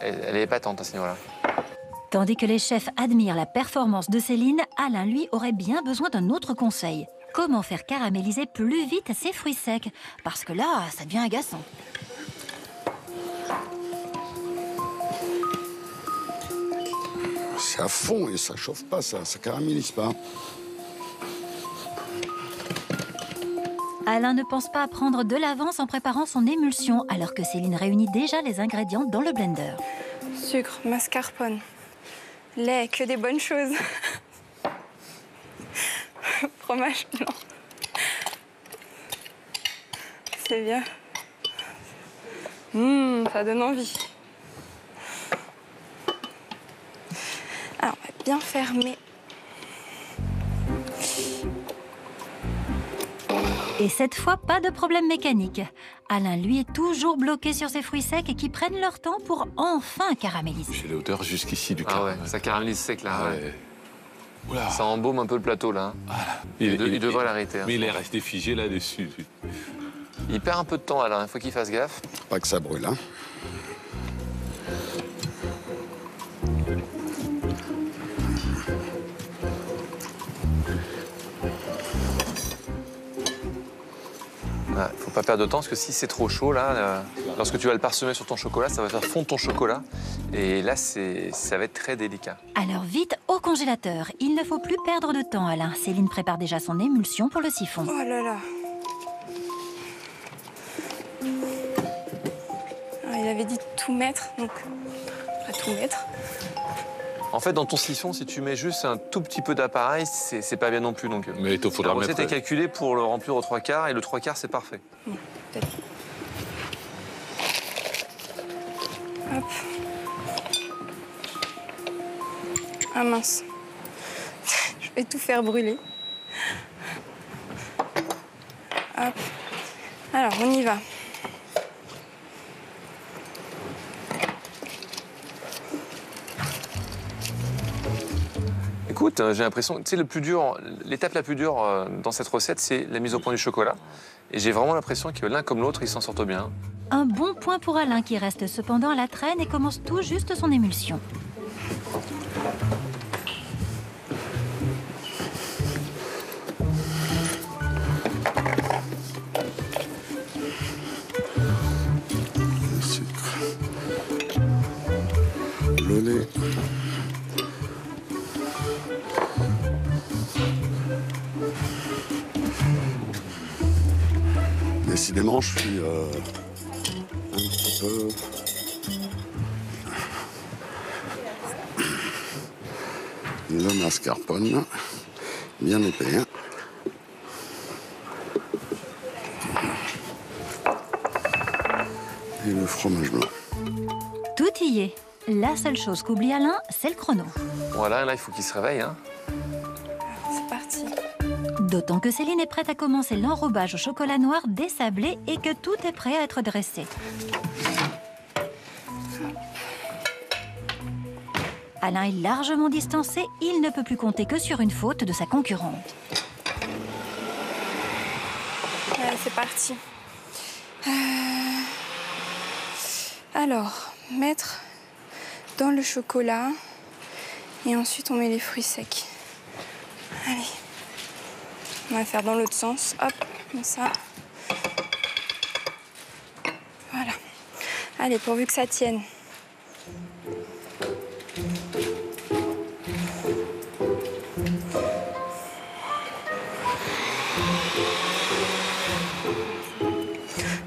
elle est épatante à ce niveau-là. Tandis que les chefs admirent la performance de Céline, Alain, lui, aurait bien besoin d'un autre conseil. Comment faire caraméliser plus vite ses fruits secs? Parce que là, ça devient agaçant. C'est à fond et ça chauffe pas, ça caramélise pas. Alain ne pense pas à prendre de l'avance en préparant son émulsion, alors que Céline réunit déjà les ingrédients dans le blender. Sucre, mascarpone, lait, que des bonnes choses. Fromage blanc. C'est bien. Ça donne envie. Alors, on va bien fermer. Et cette fois, pas de problème mécanique. Alain, lui, est toujours bloqué sur ses fruits secs qui prennent leur temps pour enfin caraméliser. J'ai l'odeur jusqu'ici du Ah caramel. ouais, ça caramélise sec, là. Ouais. Ouais. Oula. Ça embaume un peu le plateau, là. Hein. Voilà. Il devrait l'arrêter. Hein. Mais il est resté figé là-dessus. Il perd un peu de temps, Alain. Il faut qu'il fasse gaffe. Pas que ça brûle, hein. Il ne faut pas perdre de temps, parce que si c'est trop chaud, là, lorsque tu vas le parsemer sur ton chocolat, ça va faire fondre ton chocolat. Et là, ça va être très délicat. Alors vite au congélateur. Il ne faut plus perdre de temps, Alain. Céline prépare déjà son émulsion pour le siphon. Oh là là. Ah, il avait dit de tout mettre, donc on va tout mettre. En fait, dans ton siphon, si tu mets juste un tout petit peu d'appareil, c'est pas bien non plus. Donc, Mais il faudra la recette mettre... est calculée pour le remplir aux 3/4, et le 3/4, c'est parfait. Peut-être. Hop. Ah mince. Je vais tout faire brûler. Hop. Alors, on y va. Écoute, j'ai l'impression, tu sais, l'étape la plus dure dans cette recette, c'est la mise au point du chocolat. Et j'ai vraiment l'impression que l'un comme l'autre, ils s'en sortent bien. Un bon point pour Alain qui reste cependant à la traîne et commence tout juste son émulsion. Le sucre. Le lait. Décidément, je suis un petit peu... Le mascarpone, bien épais. Hein. Et le fromage blanc. Tout y est. La seule chose qu'oublie Alain, c'est le chrono. Voilà, là, il faut qu'il se réveille. Hein. C'est parti. D'autant que Céline est prête à commencer l'enrobage au chocolat noir désablé et que tout est prêt à être dressé. Alain est largement distancé, il ne peut plus compter que sur une faute de sa concurrente. Allez, c'est parti. Alors, mettre dans le chocolat et ensuite on met les fruits secs. Allez. On va faire dans l'autre sens. Hop, comme ça. Voilà. Allez, pourvu que ça tienne.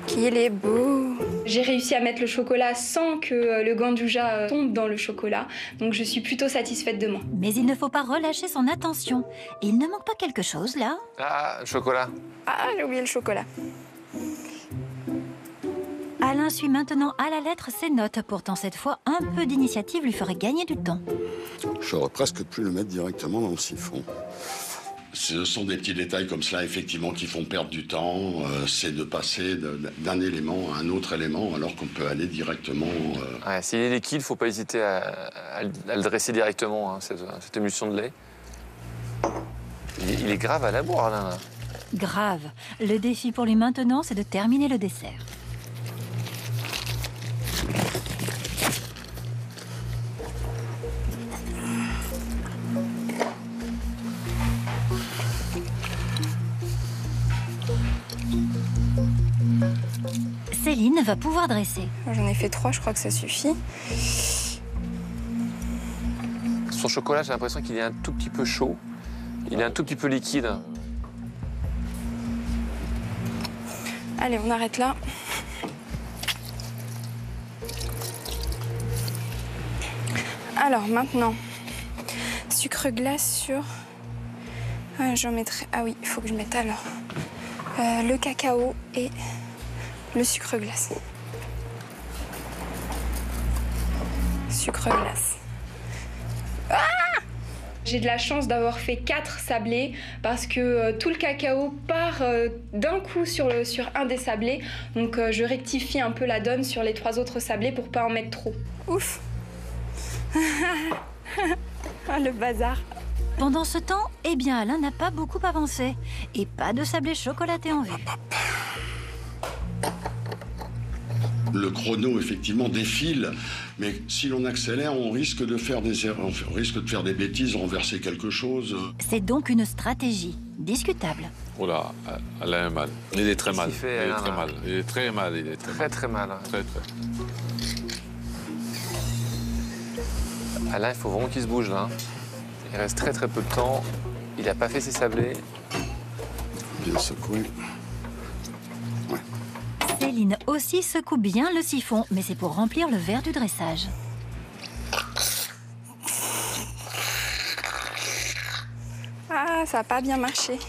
Qu'il est beau. J'ai réussi à mettre le chocolat sans que le gandouja tombe dans le chocolat, donc je suis plutôt satisfaite de moi. Mais il ne faut pas relâcher son attention. Il ne manque pas quelque chose, là? Ah, chocolat. Ah, j'ai oublié le chocolat. Alain Alain suit maintenant à la lettre ses notes. Pourtant, cette fois, un peu d'initiative lui ferait gagner du temps. J'aurais presque pu le mettre directement dans le siphon. Ce sont des petits détails comme cela, effectivement, qui font perdre du temps. C'est de passer d'un élément à un autre élément, alors qu'on peut aller directement... Ouais, s'il est liquide, il ne faut pas hésiter à le dresser directement, hein, cette émulsion de lait. Il est grave à la boire, Alain. Là. Grave. Le défi pour lui maintenant, c'est de terminer le dessert. Céline va pouvoir dresser. J'en ai fait 3, je crois que ça suffit. Son chocolat, j'ai l'impression qu'il est un tout petit peu chaud. Il est un tout petit peu liquide. Allez, on arrête là. Alors maintenant, sucre glace sur... j'en mettrai... Ah oui, il faut que je mette alors le cacao et le sucre glace. Sucre glace. J'ai de la chance d'avoir fait 4 sablés parce que tout le cacao part d'un coup sur un des sablés. Donc je rectifie un peu la donne sur les 3 autres sablés pour pas en mettre trop. Ouf. Ah, le bazar. Pendant ce temps, eh bien, Alain n'a pas beaucoup avancé. Et pas de sablé chocolaté en vue. Le chrono, effectivement, défile, mais si l'on accélère, on risque de faire des erreurs, on risque de faire des bêtises, renverser quelque chose. C'est donc une stratégie discutable. Oh là, Alain est mal. Il est très mal. Qu'est-ce qu'il fait, Il est Alain, très là mal. Il est très mal. Il est Très mal. Hein. Très. Alain, il faut vraiment qu'il se bouge là. Il reste très peu de temps. Il n'a pas fait ses sablés. Bien secoué. Céline aussi secoue bien le siphon, mais c'est pour remplir le verre du dressage. Ah, ça n'a pas bien marché.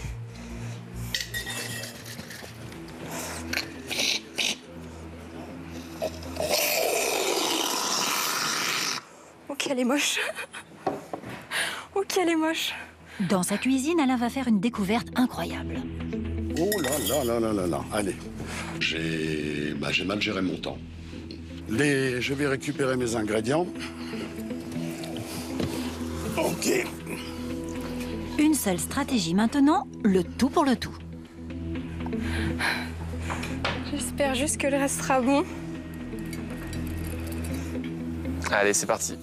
Oh, qu'elle est moche. Oh, qu'elle est moche. Dans sa cuisine, Alain va faire une découverte incroyable. Oh là. Allez. J'ai mal géré mon temps. Je vais récupérer mes ingrédients. OK. Une seule stratégie maintenant, le tout pour le tout. J'espère juste que le reste sera bon. Allez, c'est parti.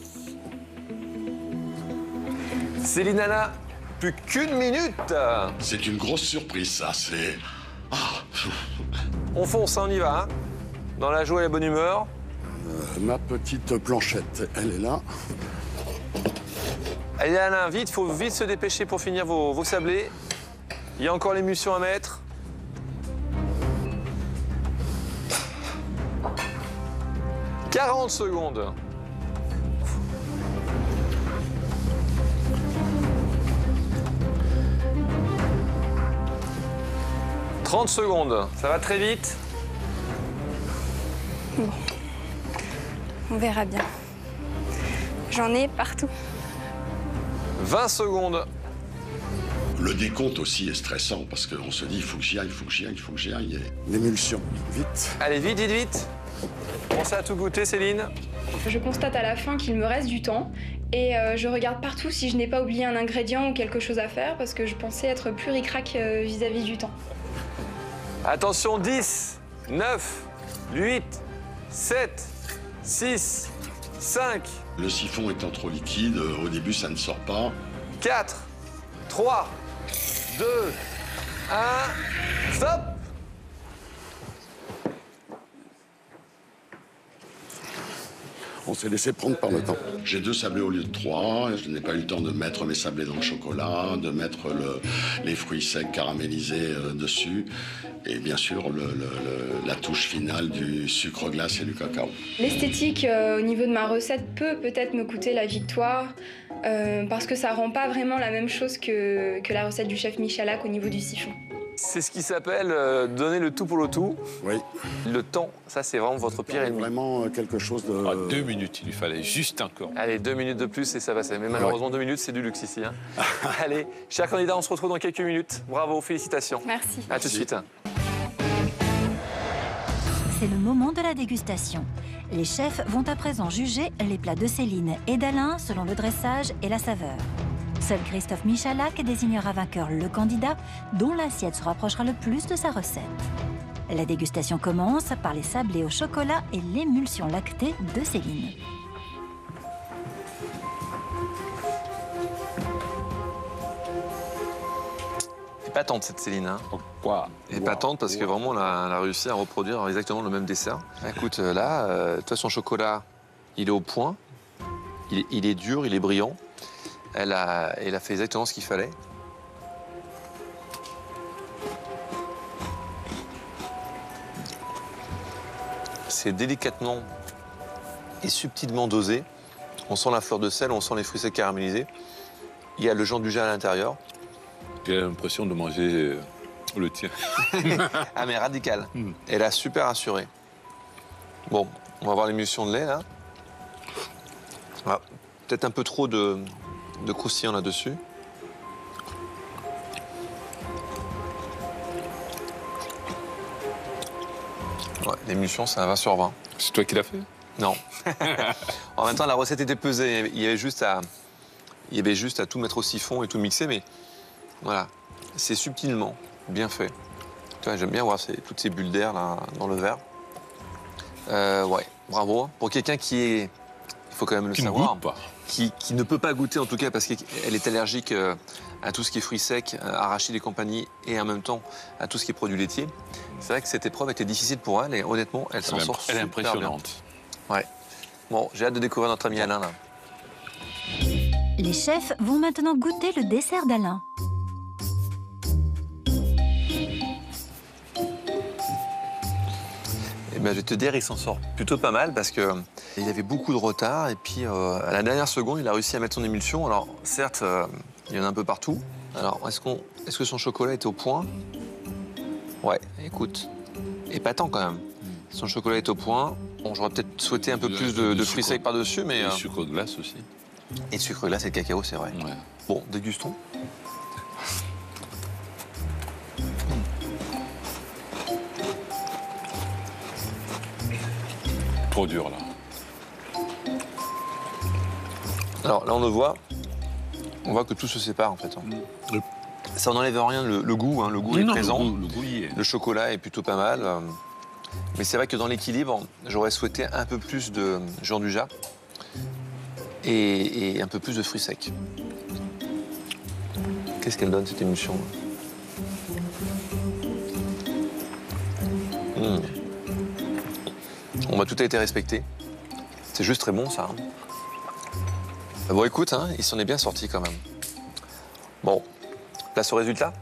Céline, Alain, plus qu'une minute. C'est une grosse surprise, ça. C'est... On fonce, hein, on y va. Hein. Dans la joie et la bonne humeur. Ma petite planchette, elle est là. Allez, Alain, vite, faut vite se dépêcher pour finir vos sablés. Il y a encore l'émulsion à mettre. « 40 secondes. « 30 secondes. Ça va très vite. Bon. On verra bien. J'en ai partout. 20 secondes. Le décompte aussi est stressant parce qu'on se dit il faut que j'y aille. L'émulsion, vite. Allez, vite. Pensez à tout goûter, Céline. Je constate à la fin qu'il me reste du temps et je regarde partout si je n'ai pas oublié un ingrédient ou quelque chose à faire parce que je pensais être plus ric-rac vis-à-vis du temps. Attention, 10, 9, 8, 7, 6, 5, Le siphon étant trop liquide, au début ça ne sort pas. 4, 3, 2, 1, stop! On s'est laissé prendre par le temps. J'ai 2 sablés au lieu de 3. Je n'ai pas eu le temps de mettre mes sablés dans le chocolat, de mettre les fruits secs caramélisés dessus. Et bien sûr, la touche finale du sucre glace et du cacao. L'esthétique au niveau de ma recette peut peut-être me coûter la victoire parce que ça rend pas vraiment la même chose que la recette du chef Michalak au niveau du siphon. C'est ce qui s'appelle donner le tout pour le tout. Oui. Le temps, ça c'est vraiment votre pire ennemi. Vraiment quelque chose de... 2 minutes, il lui fallait juste encore. Allez, 2 minutes de plus et ça passait. Mais malheureusement, 2 minutes, c'est du luxe ici. Hein. Allez, chers candidats, on se retrouve dans quelques minutes. Bravo, félicitations. Merci. À tout de suite. C'est le moment de la dégustation. Les chefs vont à présent juger les plats de Céline et d'Alain selon le dressage et la saveur. Seul Christophe Michalak désignera vainqueur le candidat dont l'assiette se rapprochera le plus de sa recette. La dégustation commence par les sablés au chocolat et l'émulsion lactée de Céline. Épatante cette Céline. Hein. Quoi? Épatante parce que vraiment, elle a réussi à reproduire exactement le même dessert. Écoute, là, toi, son chocolat, il est au point. Il est dur, il est brillant. Elle a fait exactement ce qu'il fallait. C'est délicatement et subtilement dosé. On sent la fleur de sel, on sent les fruits secs caramélisés. Il y a le Jean Dujat à l'intérieur. J'ai l'impression de manger le tien. Ah mais radical. Elle a super assuré. Bon, on va voir l'émulsion de lait là. Ah, peut-être un peu trop de croustillant là-dessus. Ouais, l'émulsion, c'est un 20 sur 20. C'est toi qui l'as fait? Non. En même temps, la recette était pesée. Il y avait juste à tout mettre au siphon et tout mixer, mais voilà, c'est subtilement bien fait. Tu vois, j'aime bien voir toutes ces bulles d'air là dans le verre. Ouais, bravo. Pour quelqu'un qui est, il faut quand même le savoir, qui ne peut pas goûter en tout cas parce qu'elle est allergique à tout ce qui est fruits secs, arachides et compagnie, et en même temps à tout ce qui est produits laitiers. C'est vrai que cette épreuve était difficile pour elle et honnêtement, elle s'en sort super bien. Elle est impressionnante. Ouais. Bon, j'ai hâte de découvrir notre ami Alain là. Les chefs vont maintenant goûter le dessert d'Alain. Eh bien, je vais te dire, il s'en sort plutôt pas mal parce qu'il avait beaucoup de retard et puis à la dernière seconde, il a réussi à mettre son émulsion. Alors, certes, il y en a un peu partout. Alors, est-ce que son chocolat est au point? Ouais, écoute, épatant quand même. Son chocolat est au point. Bon, j'aurais peut-être souhaité un peu plus de fruits secs par-dessus, mais... Et sucre glace aussi. Et de sucre glace et de cacao, c'est vrai. Ouais. Bon, dégustons. Trop dur, là. Alors, là, on le voit. On voit que tout se sépare, en fait. Ça n'enlève rien, le goût. Hein, le goût est présent. Le goût y est. Le chocolat est plutôt pas mal. Mais c'est vrai que dans l'équilibre, j'aurais souhaité un peu plus de Jean Dujat et un peu plus de fruits secs. Qu'est-ce qu'elle donne, cette émulsion? Bon, tout a été respecté. C'est juste très bon, ça. Hein. Bon, écoute, hein, il s'en est bien sorti quand même. Bon, place au résultat.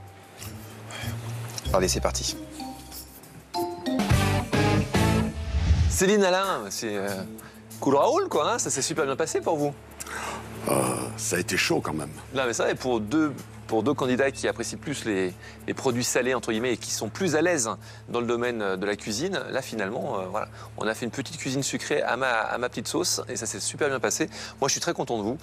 Allez, c'est parti. Céline, Alain, c'est cool Raoul, quoi. Hein, ça s'est super bien passé pour vous. Ça a été chaud quand même. Non, mais ça, et pour deux candidats qui apprécient plus les produits salés, entre guillemets, et qui sont plus à l'aise dans le domaine de la cuisine, là, finalement, voilà, on a fait une petite cuisine sucrée à ma petite sauce, et ça s'est super bien passé. Moi, je suis très content de vous.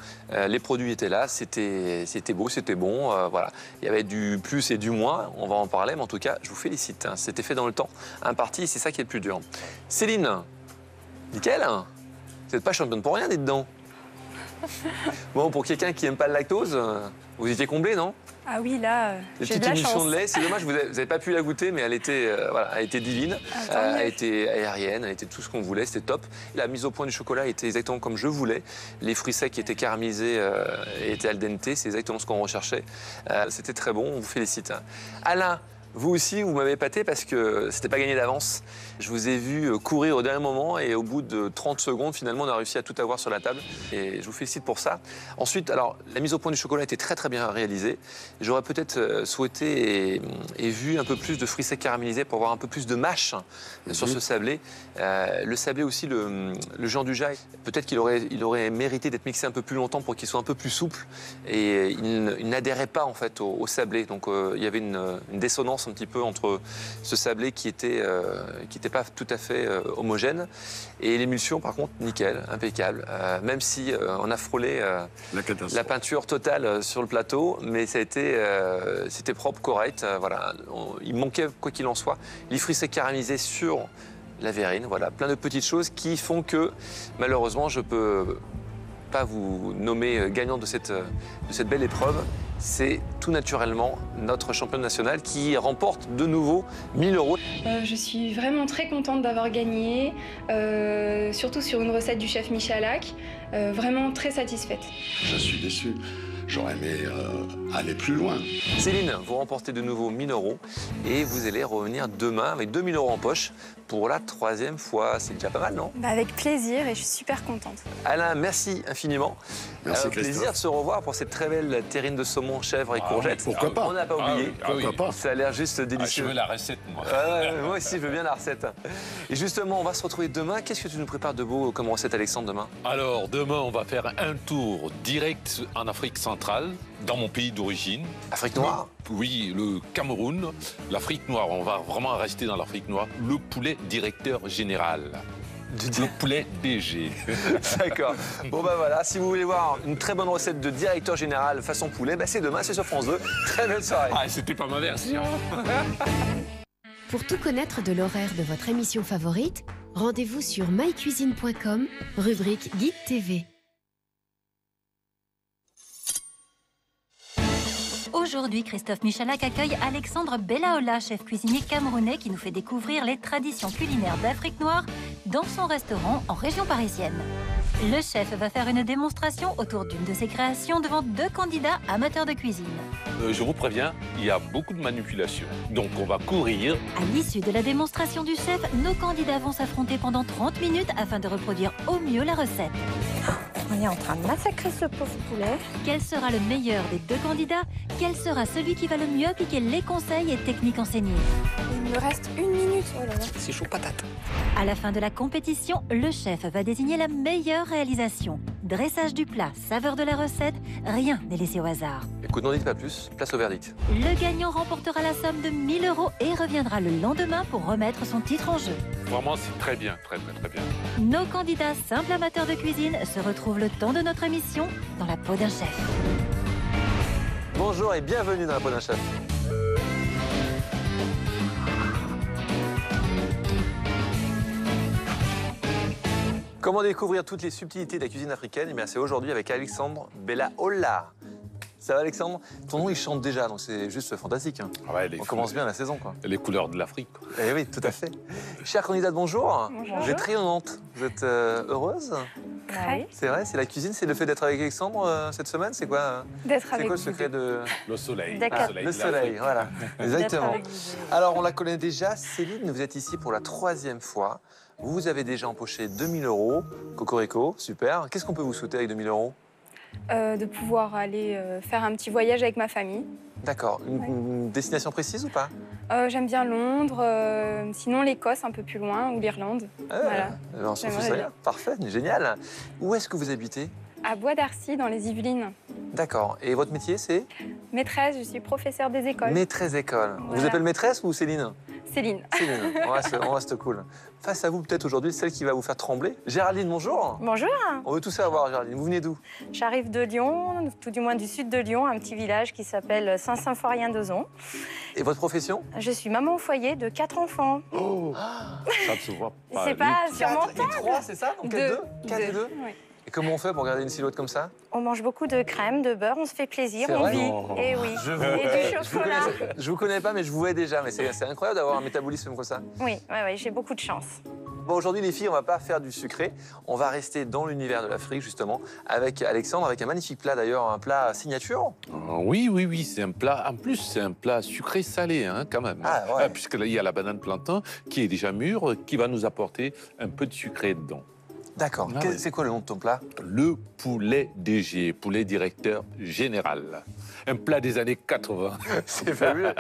Les produits étaient là, c'était beau, c'était bon, voilà. Il y avait du plus et du moins, on va en parler, mais en tout cas, je vous félicite. Hein, c'était fait dans le temps, imparti, c'est ça qui est le plus dur. Céline, nickel, hein, vous n'êtes pas championne pour rien, dites donc. Bon, pour quelqu'un qui n'aime pas le lactose, vous étiez comblé, non? Ah oui, là, j'ai de la chance. Émulsion de lait, c'est dommage, vous n'avez pas pu la goûter, mais elle était, voilà, elle était divine, elle était aérienne, elle était tout ce qu'on voulait, c'était top. La mise au point du chocolat était exactement comme je voulais. Les fruits secs qui étaient caramélisés étaient al dente, c'est exactement ce qu'on recherchait. C'était très bon, on vous félicite. Alain, vous aussi, vous m'avez épaté parce que c'était pas gagné d'avance. Je vous ai vu courir au dernier moment et au bout de 30 secondes, finalement, on a réussi à tout avoir sur la table. Et je vous félicite pour ça. Ensuite, alors, la mise au point du chocolat était très, très bien réalisée. J'aurais peut-être souhaité et vu un peu plus de fruits secs caramélisés pour avoir un peu plus de mâche sur ce sablé. Le sablé aussi, le Jean Dujat, peut-être qu'il aurait mérité d'être mixé un peu plus longtemps pour qu'il soit un peu plus souple. Et il n'adhérait pas, en fait, au sablé. Donc, il y avait une dissonance différence un petit peu entre ce sablé qui était pas tout à fait homogène. Et l'émulsion, par contre, nickel, impeccable. Même si on a frôlé la peinture totale sur le plateau, mais ça a été, c'était propre, correct. Voilà. Il manquait, quoi qu'il en soit, les fruits secs caramélisés sur la verrine. Voilà, plein de petites choses qui font que, malheureusement, je peux pas vous nommer gagnant de cette belle épreuve. C'est tout naturellement notre championne nationale qui remporte de nouveau 1000 €. Je suis vraiment très contente d'avoir gagné, surtout sur une recette du chef Michalak. Vraiment très satisfaite. Je suis déçu. J'aurais aimé aller plus loin. Céline, vous remportez de nouveau 1000 € et vous allez revenir demain avec 2000 € en poche pour la 3e fois. C'est déjà pas mal, non? Avec plaisir et je suis super contente. Alain, merci infiniment. Merci, plaisir de se revoir pour cette très belle terrine de saumon, chèvre et courgettes. Pourquoi pas? On n'a pas oublié. Pourquoi pas? Ça a l'air juste Je délicieux. veux la recette, moi. Moi aussi, je veux bien la recette. Et justement, on va se retrouver demain. Qu'est-ce que tu nous prépares de beau comme recette, Alexandre, demain? Alors, demain, on va faire un tour direct en Afrique centrale, dans mon pays d'origine. Afrique noire? Oui, le Cameroun, l'Afrique noire. On va vraiment rester dans l'Afrique noire. Le poulet directeur général. Le poulet DG. D'accord. Bon, bah voilà, si vous voulez voir une très bonne recette de directeur général façon poulet, bah c'est demain, c'est sur France 2. Très belle soirée. Ah, c'était pas ma version. Pour tout connaître de l'horaire de votre émission favorite, rendez-vous sur mycuisine.com, rubrique Guide TV. Aujourd'hui, Christophe Michalak accueille Alexandre Bellaola, chef cuisinier camerounais qui nous fait découvrir les traditions culinaires d'Afrique noire dans son restaurant en région parisienne. Le chef va faire une démonstration autour d'une de ses créations devant 2 candidats amateurs de cuisine. Je vous préviens, il y a beaucoup de manipulations. Donc on va courir. À l'issue de la démonstration du chef, nos candidats vont s'affronter pendant 30 minutes afin de reproduire au mieux la recette. On est en train de massacrer ce pauvre poulet. Quel sera le meilleur des 2 candidats? Quel sera celui qui va le mieux appliquer les conseils et techniques enseignés? Il me reste 1 minute. Oh là là. C'est chaud patate. À la fin de la compétition, le chef va désigner la meilleure réalisation. Dressage du plat, saveur de la recette, rien n'est laissé au hasard. Écoute, n'en dites pas plus, place au verdict. Le gagnant remportera la somme de 1000 € et reviendra le lendemain pour remettre son titre en jeu. Vraiment, c'est très bien, très bien. Nos candidats simples amateurs de cuisine se retrouvent le temps de notre émission dans la peau d'un chef. Bonjour et bienvenue dans la peau d'un chef. Comment découvrir toutes les subtilités de la cuisine africaine? Eh bien, c'est aujourd'hui avec Alexandre Bellaola. Ça va, Alexandre? Ton nom, il chante déjà, donc c'est juste fantastique. Hein. Ah ouais, on commence bien la saison, quoi. Les couleurs de l'Afrique. Eh oui, tout à fait. Chère candidate, bonjour. Bonjour. Vous êtes rayonnante. Vous êtes heureuse? Très. C'est vrai, c'est la cuisine, c'est le fait d'être avec Alexandre cette semaine? C'est quoi? D'être C'est avec quoi le vous. secret de... Le soleil. D'accord. Le soleil, voilà. Exactement. avec vous. Alors, on la connaît déjà. Céline, vous êtes ici pour la 3e fois. Vous avez déjà empoché 2000 €. Cocorico, super. Qu'est-ce qu'on peut vous souhaiter avec 2000 €? De pouvoir aller faire un petit voyage avec ma famille. D'accord. Une destination précise ou pas? J'aime bien Londres, sinon l'Écosse un peu plus loin ou l'Irlande. Voilà. On s'en fout, J'aimerais ça bien. bien. Parfait, génial. Où est-ce que vous habitez? À Bois d'Arcy, dans les Yvelines. D'accord. Et votre métier, c'est? Maîtresse, je suis professeure des écoles. Maîtresse d'école. Vous Voilà. appelez maîtresse ou Céline? Céline. Céline, on reste cool. Face à vous, peut-être aujourd'hui, celle qui va vous faire trembler. Géraldine, bonjour. Bonjour, On veut tout savoir, Géraldine. Vous venez d'où? j'arrive de Lyon, tout du moins du sud de Lyon, un petit village qui s'appelle Saint-Symphorien-d'Ozon. Et votre profession? Je suis maman au foyer de 4 enfants. Oh, ça ne se voit pas. C'est pas vite. surmontable. 3, c'est ça? Donc 4 2? 4 et 2? Oui. Et comment on fait pour garder une silhouette comme ça? On mange beaucoup de crème, de beurre, on se fait plaisir, C'est on vrai? vit. Oh. Et oui. Je vous, Et du chocolat. je vous connais pas, mais je vous vois déjà. Mais c'est incroyable d'avoir un métabolisme comme ça. Oui, j'ai beaucoup de chance. Bon, aujourd'hui, les filles, on va pas faire du sucré. On va rester dans l'univers de l'Afrique, justement, avec Alexandre, avec un magnifique plat d'ailleurs, un plat signature. Oui, c'est un plat. En plus, c'est un plat sucré-salé, hein, quand même. Ah, ouais. Puisque là, il y a la banane plantain qui est déjà mûre, qui va nous apporter un peu de sucré dedans. D'accord. Ah, oui. C'est quoi le nom de ton plat? Le poulet DG, poulet directeur général. Un plat des années 80. C'est fabuleux.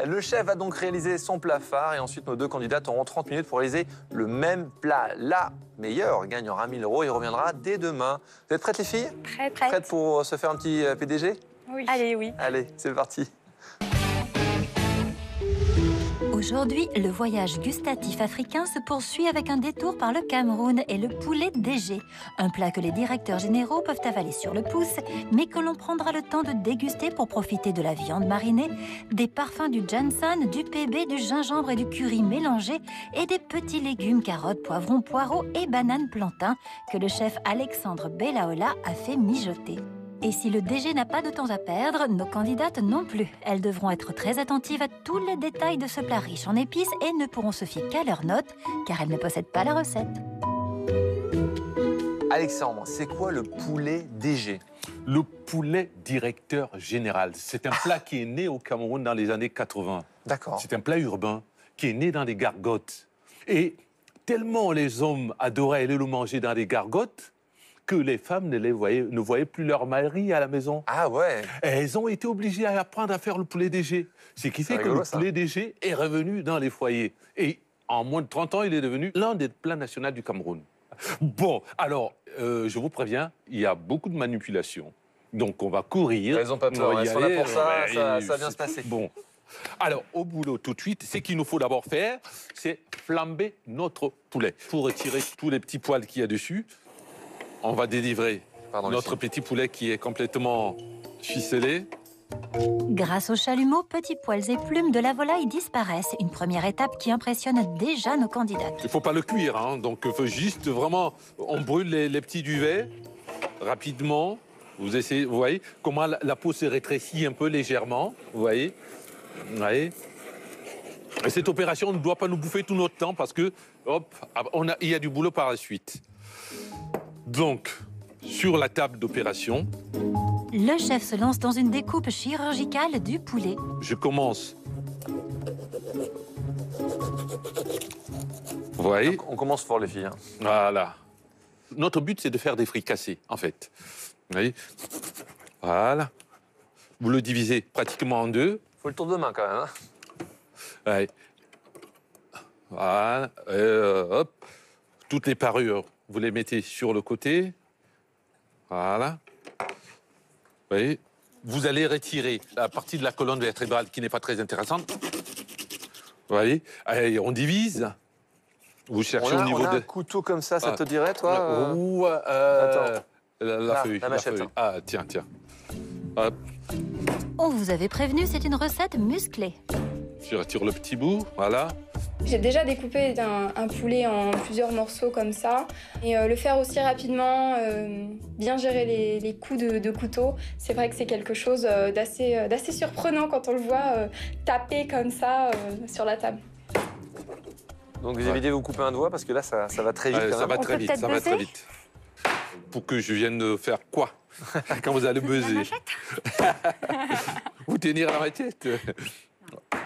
Le chef va donc réaliser son plat phare et ensuite nos 2 candidates auront 30 minutes pour réaliser le même plat. La meilleure gagnera 1000 € et reviendra dès demain. Vous êtes prêtes, les filles? Prête. Prêtes pour se faire un petit PDG? Oui. Allez, oui. Allez, c'est parti. Aujourd'hui, le voyage gustatif africain se poursuit avec un détour par le Cameroun et le poulet DG. Un plat que les directeurs généraux peuvent avaler sur le pouce, mais que l'on prendra le temps de déguster pour profiter de la viande marinée, des parfums du Jansan, du PB, du gingembre et du curry mélangés et des petits légumes, carottes, poivrons, poireaux et bananes plantains que le chef Alexandre Belaola a fait mijoter. Et si le DG n'a pas de temps à perdre, nos candidates non plus. Elles devront être très attentives à tous les détails de ce plat riche en épices et ne pourront se fier qu'à leurs notes, car elles ne possèdent pas la recette. Alexandre, c'est quoi le poulet DG? Le poulet directeur général. C'est un plat qui est né au Cameroun dans les années 80. D'accord. C'est un plat urbain qui est né dans des gargotes. Et tellement les hommes adoraient aller le manger dans des gargotes que les femmes ne voyaient plus leur mari à la maison. Ah ouais. Et elles ont été obligées à apprendre à faire le poulet DG. Ce qui fait que le poulet DG est revenu dans les foyers. Et en moins de 30 ans, il est devenu l'un des plats nationaux du Cameroun. Bon, alors, je vous préviens, il y a beaucoup de manipulations. Donc, on va courir. Elles n'ont pas peur. Elles sont là pour ça, ça vient se passer. Bon. Alors, au boulot tout de suite, ce qu'il nous faut d'abord faire, c'est flamber notre poulet. Pour retirer tous les petits poils qu'il y a dessus, on va délivrer notre petit poulet qui est complètement ficelé. Grâce aux chalumeaux, petits poils et plumes de la volaille disparaissent. Une première étape qui impressionne déjà nos candidates. Il ne faut pas le cuire, hein, donc il faut juste vraiment... On brûle les petits duvets rapidement. Vous essayez, vous voyez comment la peau se rétrécit un peu légèrement. Vous voyez, Et cette opération ne doit pas nous bouffer tout notre temps parce que, hop, il y a du boulot par la suite. Donc, sur la table d'opération... Le chef se lance dans une découpe chirurgicale du poulet. Je commence. Vous voyez? On commence fort, les filles. Hein. Voilà. Notre but, c'est de faire des fricassés, en fait. Vous voyez? Voilà. Vous le divisez pratiquement en deux. Faut le tour de main, quand même. Hein. Ouais. Voilà. Hop. Toutes les parures, vous les mettez sur le côté. Voilà. Vous voyez, vous allez retirer la partie de la colonne vertébrale qui n'est pas très intéressante. Vous voyez, allez, on divise. Vous cherchez au niveau on a un couteau comme ça te dirait, toi Attends. La feuille. La machette. Ah, tiens. Hop. On vous avait prévenu, c'est une recette musclée. Je retire le petit bout, voilà. J'ai déjà découpé un poulet en plusieurs morceaux comme ça. Et le faire aussi rapidement, bien gérer les coups de couteau, c'est vrai que c'est quelque chose d'assez surprenant quand on le voit taper comme ça sur la table. Donc vous évitez de vous couper un doigt parce que là, ça va très vite. Ça va très vite, ça va très vite. Pour que je vienne de faire quoi quand vous allez buzzer? Vous tenir la machette.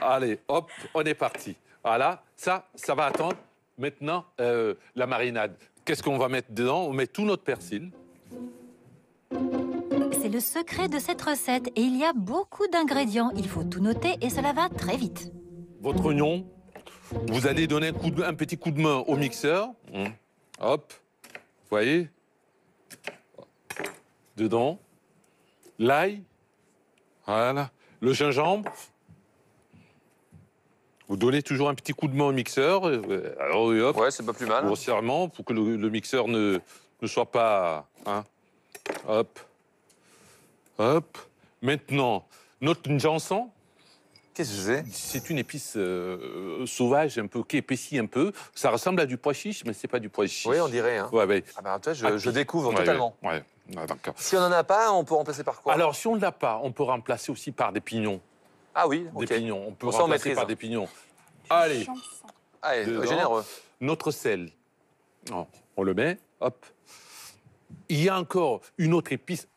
Allez, hop, on est parti. Voilà, ça va attendre. Maintenant, la marinade. Qu'est-ce qu'on va mettre dedans? On met tout notre persil. C'est le secret de cette recette et il y a beaucoup d'ingrédients. Il faut tout noter et cela va très vite. Votre oignon, vous allez donner un petit coup de main au mixeur. Hop, vous voyez? Dedans. L'ail. Voilà. Le gingembre. Vous donnez toujours un petit coup de main au mixeur. Alors, hop, ouais, c'est pas plus mal. Grossièrement, pour que le mixeur ne soit pas... Hein, hop. Hop. Maintenant, notre Jansan. Qu'est-ce que c'est? C'est une épice sauvage, un peu, qui épaissit un peu. Ça ressemble à du pois chiche, mais c'est pas du pois chiche. Oui, on dirait. Hein. Ouais. Ah ben, toi, je découvre totalement. Ouais. Ah, d'accord. Si on n'en a pas, on peut remplacer par quoi? Alors, si on ne l'a pas, on peut remplacer aussi par des pignons. Ah oui, ok. Des pignons. On peut remplacer par des pignons. Allez. Allez, généreux. Notre sel. On le met, hop. Il y a encore une autre épice,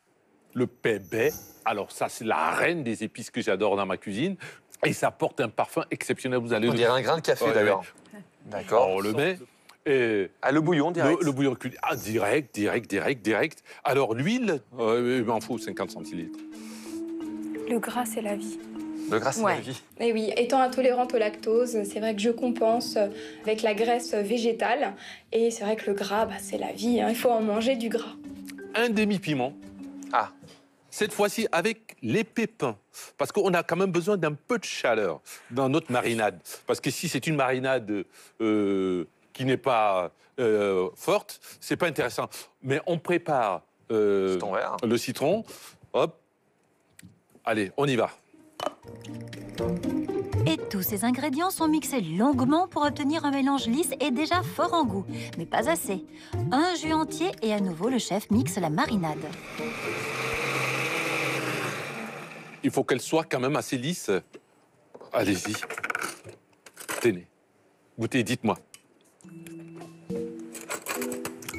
le pébé. Alors ça, c'est la reine des épices que j'adore dans ma cuisine. Et ça porte un parfum exceptionnel. Vous allez on dirait un grain de café, d'ailleurs. D'accord. On le met. Et le bouillon, direct. Le bouillon cuit. Ah, direct. Alors l'huile, il m'en faut 50 centilitres. Le gras, c'est la vie. Le gras, c'est la vie. Et oui, étant intolérante au lactose, c'est vrai que je compense avec la graisse végétale. Et c'est vrai que le gras, c'est la vie. Hein. Il faut en manger du gras. Un demi-piment. Ah. cette fois-ci avec les pépins. Parce qu'on a quand même besoin d'un peu de chaleur dans notre marinade. Parce que si c'est une marinade qui n'est pas forte, c'est pas intéressant. Mais on prépare le citron. Hop. Allez, on y va. Et tous ces ingrédients sont mixés longuement pour obtenir un mélange lisse et déjà fort en goût. Mais pas assez. Un jus entier et à nouveau le chef mixe la marinade. Il faut qu'elle soit quand même assez lisse. Allez-y. Tenez. Goûtez, dites-moi.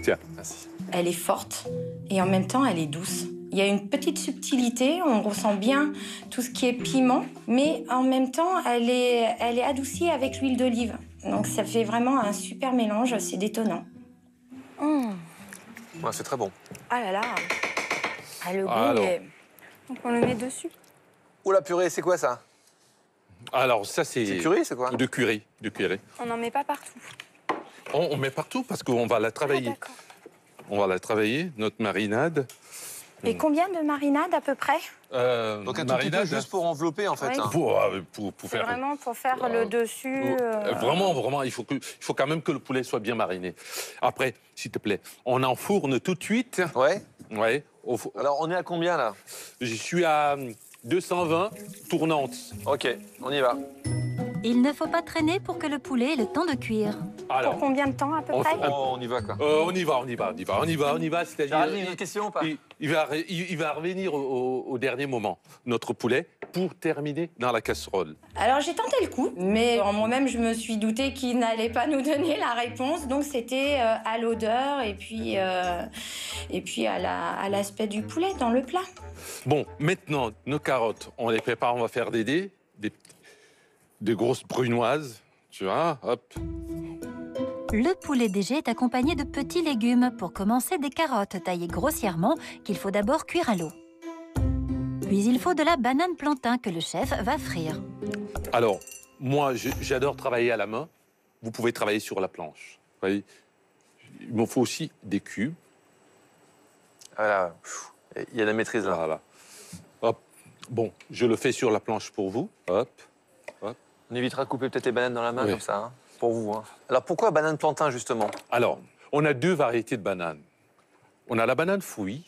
Tiens, merci. Elle est forte et en même temps, elle est douce. Il y a une petite subtilité, on ressent bien tout ce qui est piment, mais en même temps, elle est adoucie avec l'huile d'olive. Donc ça fait vraiment un super mélange, c'est détonnant. Ouais, c'est très bon. Ah là là. Ah, le goût Alors. est... Donc on le met dessus. Oh la purée, c'est quoi ça? Alors ça, c'est... C'est curry, c'est quoi? De curry. De curry. On n'en met pas partout. On met partout parce qu'on va la travailler. Ah, d'accord. On va la travailler, notre marinade. Et combien de marinade à peu près? Donc un tout petit peu juste pour envelopper en fait. Oui. Hein. Pour C'est faire... vraiment pour faire le dessus. Vraiment, il faut quand même que le poulet soit bien mariné. Après, s'il te plaît, on enfourne tout de suite. Ouais. Ouais. Alors on est à combien là? Je suis à 220 tournantes. Ok, on y va. Il ne faut pas traîner pour que le poulet ait le temps de cuire. Alors, Pour combien de temps à peu près? Oh, on y va quoi. on y va. C'est-à-dire, J'ai une question ou pas? il va revenir au dernier moment, notre poulet, pour terminer dans la casserole. Alors j'ai tenté le coup, mais en moi-même, je me suis doutée qu'il n'allait pas nous donner la réponse. Donc c'était à l'odeur et puis à l'aspect du poulet dans le plat. Bon, maintenant, nos carottes, on les prépare, on va faire des dés, des grosses brunoises, tu vois, hop. Le poulet DG est accompagné de petits légumes. Pour commencer, des carottes taillées grossièrement qu'il faut d'abord cuire à l'eau. Puis il faut de la banane plantain que le chef va frire. Alors, moi, j'adore travailler à la main. Vous pouvez travailler sur la planche. Vous voyez, il me faut aussi des cubes. Voilà. Il y a la maîtrise là. Voilà. Hop. Bon, je le fais sur la planche pour vous. Hop. On évitera de couper peut-être les bananes dans la main Oui. comme ça, hein, pour vous. Hein. Alors pourquoi banane plantain justement? Alors, on a deux variétés de bananes. On a la banane fouille,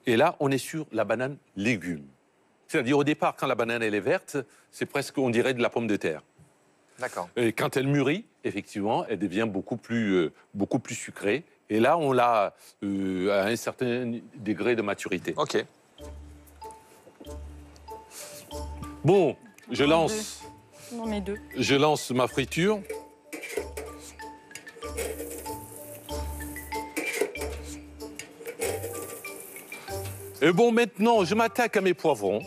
et là, on est sur la banane légume. C'est-à-dire, au départ, quand la banane elle est verte, c'est presque, on dirait, de la pomme de terre. D'accord. Et quand elle mûrit, effectivement, elle devient beaucoup plus sucrée. Et là, on l'a à un certain degré de maturité. Ok. Bon, je lance On est deux. Je lance ma friture. Et bon, maintenant, je m'attaque à mes poivrons.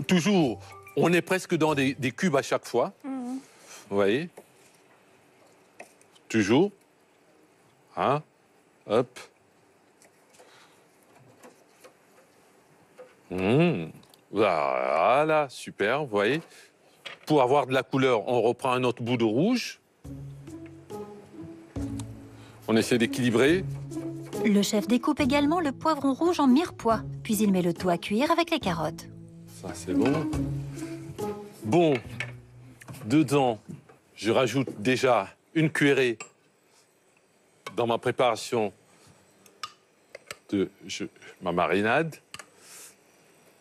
Toujours, on est presque dans des cubes à chaque fois. Vous voyez? Toujours. Hein? Hop. Voilà, super, vous voyez. Pour avoir de la couleur, on reprend un autre bout de rouge. On essaie d'équilibrer. Le chef découpe également le poivron rouge en mirepoix, puis il met le tout à cuire avec les carottes. Ça, c'est bon. Bon, dedans, je rajoute déjà une cuillerée dans ma préparation de ma marinade.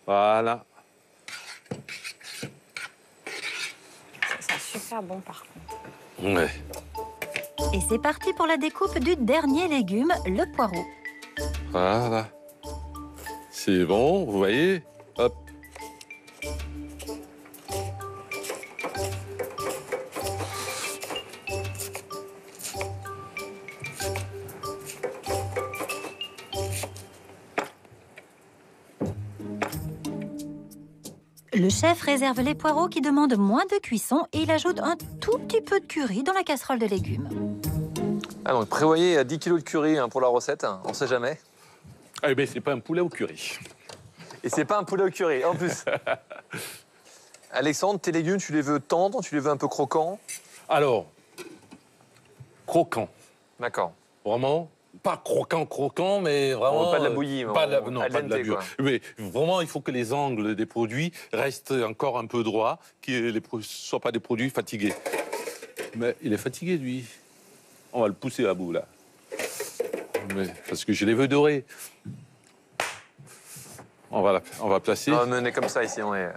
Voilà. Ça sent super bon par contre. Ouais. Et c'est parti pour la découpe du dernier légume, le poireau. Voilà. C'est bon, vous voyez? Hop. Le chef réserve les poireaux qui demandent moins de cuisson et il ajoute un tout petit peu de curry dans la casserole de légumes. Ah, donc prévoyez 10 kg de curry hein, pour la recette, hein, on sait jamais. Eh bien, c'est pas un poulet au curry. Et c'est pas un poulet au curry, en plus. Alexandre, tes légumes, tu les veux tendres, tu les veux un peu croquants? Alors, croquant. D'accord. Vraiment, pas croquant, mais vraiment... Pas de la bouillie, pas de la, non, al pas de la dente, bouillie. quoi. Mais vraiment, il faut que les angles des produits restent encore un peu droits, que ne soient pas des produits fatigués. Mais il est fatigué, lui. On va le pousser à bout, là. Mais, parce que je les veux dorés. On va placer. Non, on est comme ça ici, on est...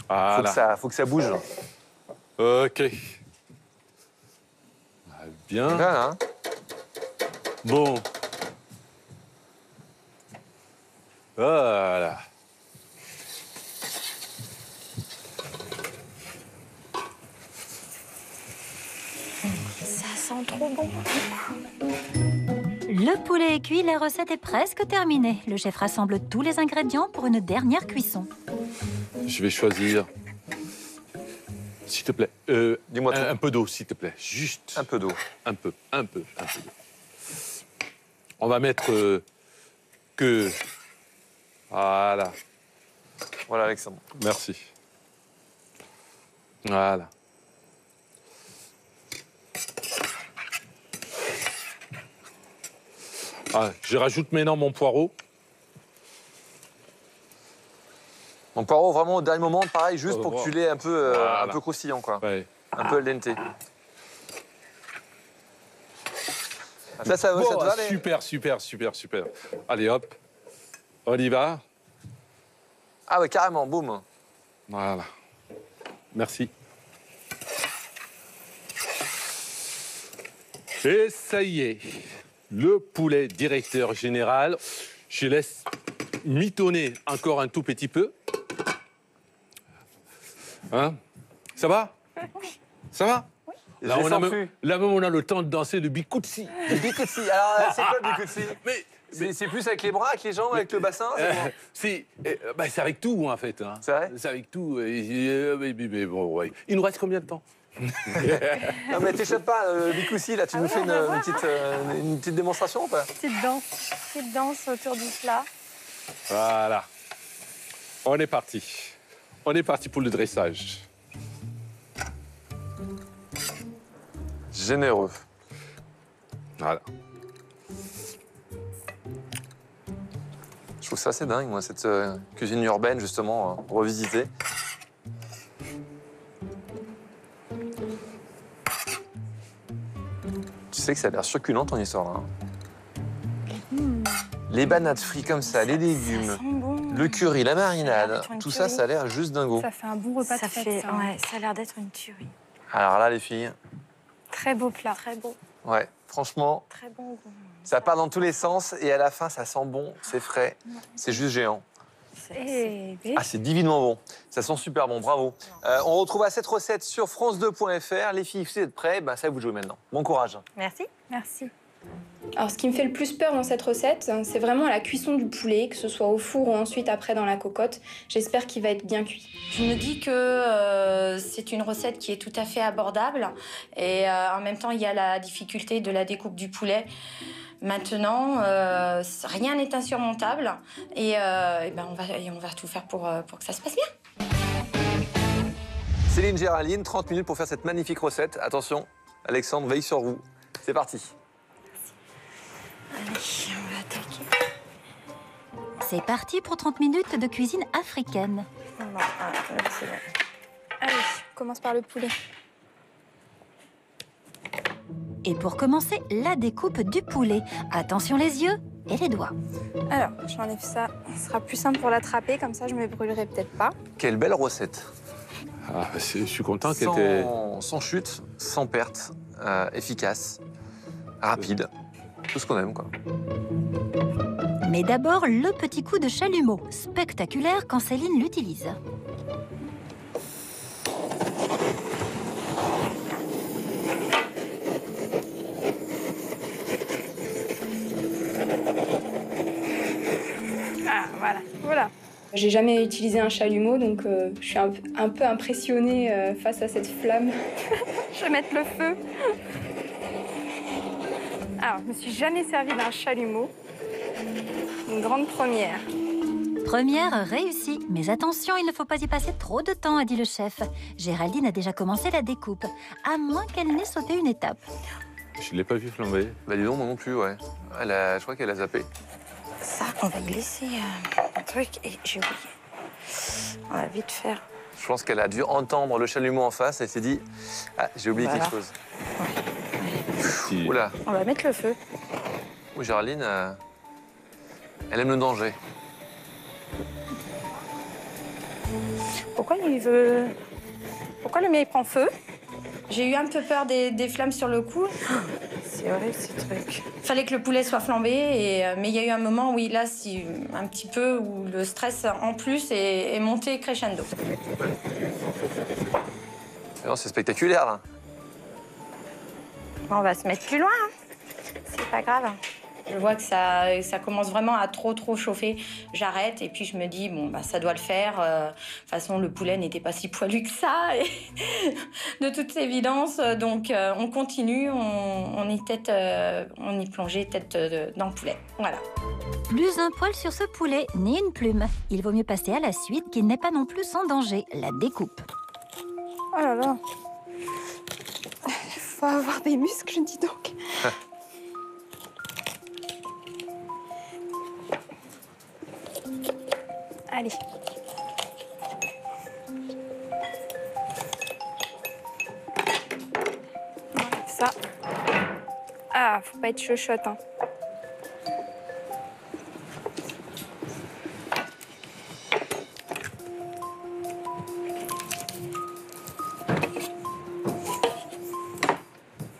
Voilà. Faut que ça bouge. OK. Bien. Voilà, hein. Bon. Voilà. Ça sent trop bon. Le poulet est cuit, la recette est presque terminée. Le chef rassemble tous les ingrédients pour une dernière cuisson. Je vais choisir... S'il te plaît. Dis-moi tout. Un peu d'eau, s'il te plaît. Juste. Un peu d'eau. Un peu d'eau. On va mettre que... Voilà. Voilà, Alexandre. Merci. Voilà. Ah, je rajoute maintenant mon poireau. Mon poireau, vraiment au dernier moment, pareil, juste pour que tu l'aies un peu, Voilà. un peu croustillant, quoi. Ouais. Un peu al dente. Ça te Bon, va, les... super. Allez, hop. On y va. Ah ouais, carrément, boum. Voilà. Merci. Et ça y est. Le poulet directeur général. Je laisse mitonner encore un tout petit peu. Hein? Ça va? Ça va? Là, on a le temps de danser le bikutsi. Le bikutsi. Alors, c'est quoi le bikutsi? C'est plus avec les bras, avec les jambes, avec le bassin? C'est avec tout, en fait. Hein. C'est vrai? C'est avec tout. Mais bon, ouais. Il nous reste combien de temps? Non, mais t'échappes pas, le bikutsi, là, tu nous fais une petite démonstration ou pas? Petite danse autour du plat. Voilà. On est parti. On est parti pour le dressage. Généreux. Voilà. Je trouve ça assez dingue, moi, cette cuisine urbaine, justement, revisitée. Tu sais que ça a l'air succulent, ton histoire, là. Les bananes frites comme ça, les légumes, Ça sent bon. le curry, la marinade, Une tout ça, tuerie. ça a l'air juste dingo. Ça fait un bon repas de fête, ça. Ouais, ça a l'air d'être une tuerie. Alors là, les filles, Très beau plat. Très beau, ouais, franchement, très bon goût. ça part dans tous les sens et à la fin, ça sent bon, c'est frais, c'est juste géant. Ah, c'est divinement bon. Ça sent super bon, bravo. On retrouve cette recette sur france2.fr. Les filles, si vous êtes prêts, ben, ça vous jouez maintenant. Bon courage. Merci. Merci. Alors, ce qui me fait le plus peur dans cette recette, c'est vraiment la cuisson du poulet, que ce soit au four ou ensuite après dans la cocotte. J'espère qu'il va être bien cuit. Je me dis que c'est une recette qui est tout à fait abordable et en même temps, il y a la difficulté de la découpe du poulet. Maintenant, rien n'est insurmontable et ben on va tout faire pour que ça se passe bien. Céline Géraldine, 30 minutes pour faire cette magnifique recette. Attention, Alexandre veille sur vous. C'est parti. Allez, on va attaquer. C'est parti pour 30 minutes de cuisine africaine. C'est bon. Allez, on commence par le poulet. Et pour commencer, la découpe du poulet. Attention les yeux et les doigts. Alors, j'enlève ça. Ce sera plus simple pour l'attraper, comme ça je me brûlerai peut-être pas. Quelle belle recette. Ah, je suis content qu'elle était... Sans chute, sans perte, efficace, rapide. Tout ce qu'on aime, quoi. Mais d'abord, le petit coup de chalumeau. Spectaculaire quand Céline l'utilise. Ah, voilà. J'ai jamais utilisé un chalumeau, donc je suis un peu impressionnée face à cette flamme. Je vais mettre le feu. Alors, je me suis jamais servi d'un chalumeau. Une grande première. Première réussie. Mais attention, il ne faut pas y passer trop de temps, a dit le chef. Géraldine a déjà commencé la découpe, à moins qu'elle n'ait sauté une étape. Je ne l'ai pas vu flamber. Bah dis donc, moi non plus, ouais. Je crois qu'elle a zappé. Ça, on va y laisser un truc et j'ai oublié. On va vite faire. Je pense qu'elle a dû entendre le chalumeau en face et s'est dit « Ah, j'ai oublié Voilà. quelque chose. Si- Oula. On va mettre le feu. Oui, Géraldine, elle aime le danger. Pourquoi il veut... Pourquoi le mien il prend feu? J'ai eu un peu peur des flammes sur le coup. C'est horrible ce truc. Fallait que le poulet soit flambé, mais il y a eu un moment, oui, là, un petit peu, où le stress en plus est monté crescendo. Non, c'est spectaculaire, là. Bon, on va se mettre plus loin. Hein. C'est pas grave. Je vois que ça commence vraiment à trop chauffer. J'arrête et puis je me dis, bon, bah, ça doit le faire. De toute façon, le poulet n'était pas si poilu que ça, et de toute évidence. Donc, on continue, on y plongeait tête dans le poulet. Voilà. Plus un poil sur ce poulet, ni une plume. Il vaut mieux passer à la suite, qui n'est pas non plus sans danger, la découpe. Oh là là. Il faut avoir des muscles, dis donc. Allez. On enlève ça. Ah, faut pas être chochotte, hein.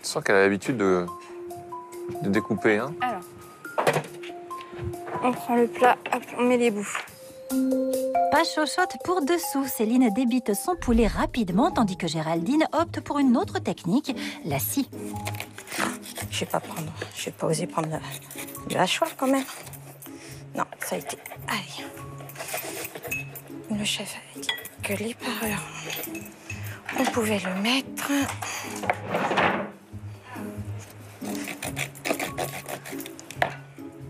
Je sens qu'elle a l'habitude de découper, hein. Alors, on prend le plat, hop, on met les bouts. Pas chochotte pour dessous, Céline débite son poulet rapidement, tandis que Géraldine opte pour une autre technique, la scie. Je vais pas oser prendre le hachoir quand même. Non, ça a été... Allez. Le chef avait dit que les pareurs, on pouvait le mettre.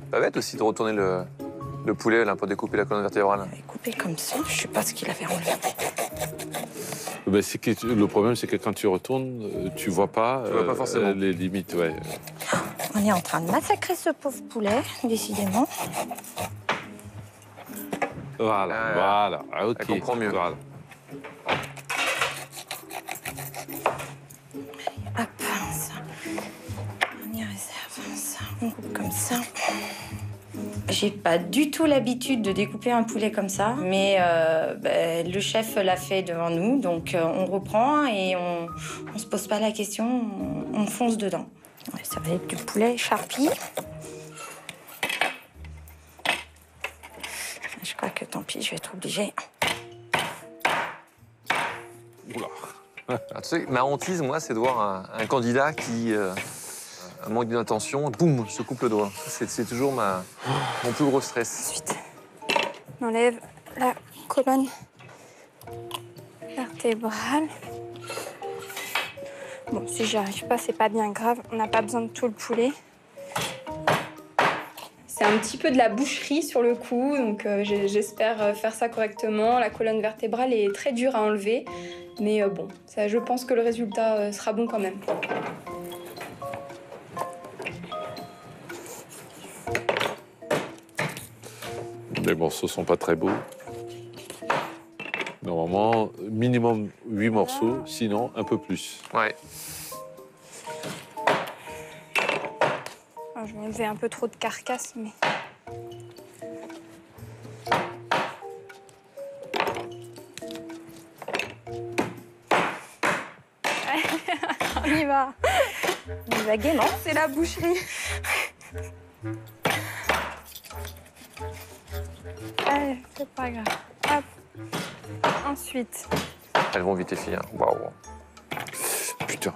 Pas bête aussi de retourner le poulet là, pour découper la colonne vertébrale. Il avait coupé comme ça, je sais pas ce qu'il avait enlevé. Ben, le problème, c'est que quand tu retournes, tu vois pas, forcément les limites. Ouais. On est en train de massacrer ce pauvre poulet, décidément. Voilà. Ah, ok. Elle comprend mieux. Voilà. Hop, ça. On y réserve ça. On coupe comme ça. J'ai pas du tout l'habitude de découper un poulet comme ça, mais le chef l'a fait devant nous, donc on reprend et on se pose pas la question, on fonce dedans. Ouais, ça va être du poulet charpi. Je crois que tant pis, je vais être obligée. Oula. Alors, tu sais, ma hantise, moi, c'est de voir un candidat qui manque d'intention, boum, se coupe le doigt. C'est toujours mon plus gros stress. Ensuite, on enlève la colonne vertébrale. Bon, si j'y arrive pas, c'est pas bien grave. On n'a pas besoin de tout le poulet. C'est un petit peu de la boucherie sur le coup, donc j'espère faire ça correctement. La colonne vertébrale est très dure à enlever, mais bon, ça, je pense que le résultat sera bon quand même. Les morceaux sont pas très beaux. Normalement, minimum 8 morceaux, sinon un peu plus. Ouais. Je vais enlever un peu trop de carcasse, mais... On y va. On y va gaiement. C'est la boucherie. Allez, c'est pas grave. Hop. Ensuite. Elles vont vite, les filles. Hein. Waouh. Putain.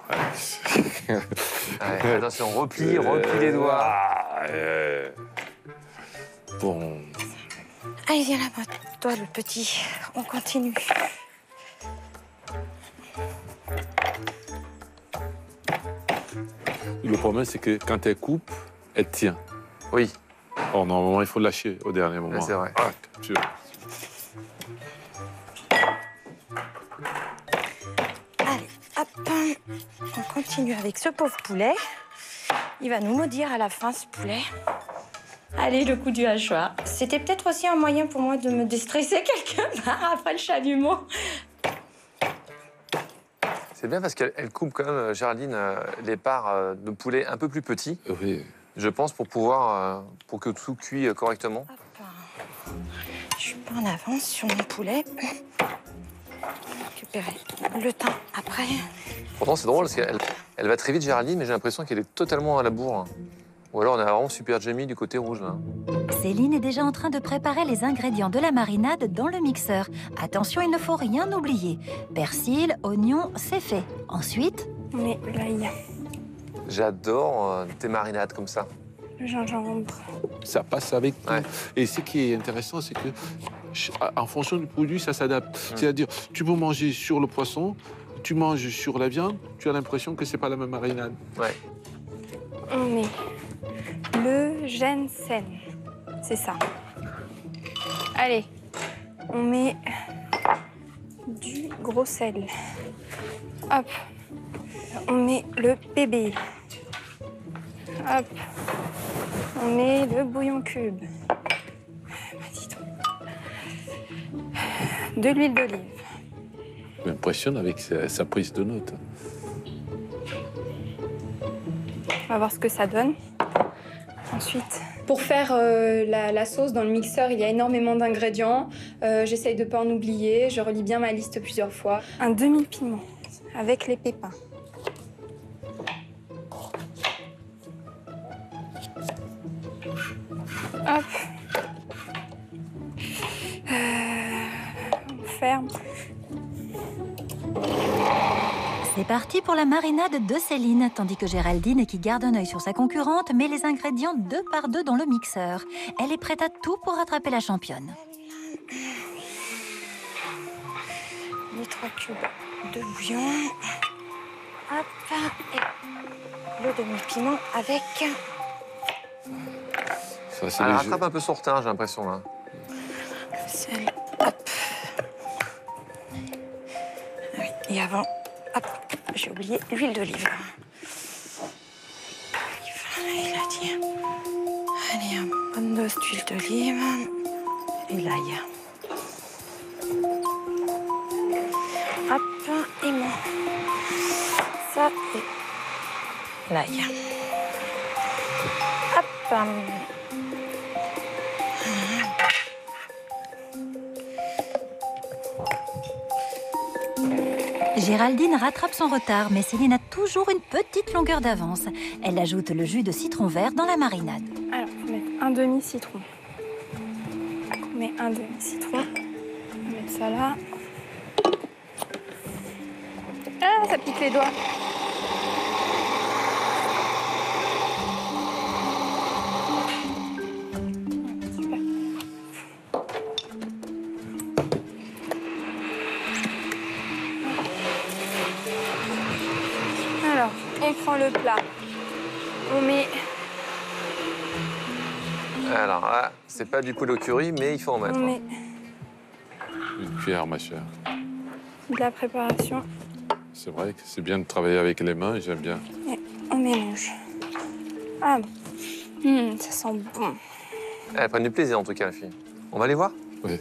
Allez, attention, replie les doigts. Bon. Allez, viens là-bas, toi le petit. On continue. Le problème, c'est que quand elle coupe, elle tient. Oui. Or, normalement, il faut lâcher au dernier moment. Ouais, c'est vrai. Ah, Allez, hop. On continue avec ce pauvre poulet. Il va nous maudire à la fin, ce poulet. Allez, le coup du hachoir. C'était peut-être aussi un moyen pour moi de me déstresser quelque part après le chalumeau. C'est bien parce qu'elle coupe quand même, Géraldine, les parts de poulet un peu plus petits. Oui. Je pense pour pouvoir, pour que tout cuit correctement. Hop. Je suis pas en avance sur mon poulet. Récupérer le thym après. Pourtant, c'est drôle parce qu'elle va très vite, Géraldine, mais j'ai l'impression qu'elle est totalement à la bourre. Ou alors on a vraiment Super Jamie du côté rouge, là. Céline est déjà en train de préparer les ingrédients de la marinade dans le mixeur. Attention, il ne faut rien oublier. Persil, oignon, c'est fait. Ensuite, On met l'ail, J'adore tes marinades comme ça. le gingembre. Ça passe avec tout. Ouais. Et ce qui est intéressant, c'est que en fonction du produit, ça s'adapte. C'est-à-dire, tu peux manger sur le poisson, tu manges sur la viande, tu as l'impression que c'est pas la même marinade. Ouais. On met le ginseng. C'est ça. Allez, on met du gros sel. Hop. On met le bébé. Hop. On met le bouillon cube. Dis donc. De l'huile d'olive. Ça m'impressionne avec sa prise de notes. On va voir ce que ça donne. Ensuite, pour faire la sauce dans le mixeur, il y a énormément d'ingrédients. J'essaye de ne pas en oublier. Je relis bien ma liste plusieurs fois. Un demi-piment avec les pépins. Hop. On ferme. c'est parti pour la marinade de Céline, tandis que Géraldine, qui garde un œil sur sa concurrente, met les ingrédients 2 par 2 dans le mixeur. Elle est prête à tout pour rattraper la championne. Les 3 cubes de bouillon. Hop. Et le demi-piment avec... Ça, c'est Elle léger. rattrape un peu son retard, j'ai l'impression, là. Sel. Hop. Oui, et avant, hop, j'ai oublié l'huile d'olive. Il a dit. Allez, une bonne dose d'huile d'olive. Et l'ail. Hop, et mon. Ça, et l'ail. Hop. Géraldine rattrape son retard, mais Céline a toujours une petite longueur d'avance. Elle ajoute le jus de citron vert dans la marinade. Alors, on va mettre un demi-citron. On met un demi-citron. On va mettre ça là. Ah, ça pique les doigts. Super. Alors, on prend le plat. On met... Alors là, c'est pas du poulet au curry, mais il faut en mettre. On met Une cuillère, ma chère. de la préparation C'est vrai que c'est bien de travailler avec les mains, j'aime bien. et on mélange. Ah, ça sent bon. Elles prennent du plaisir, en tout cas, la fille. On va les voir? Oui.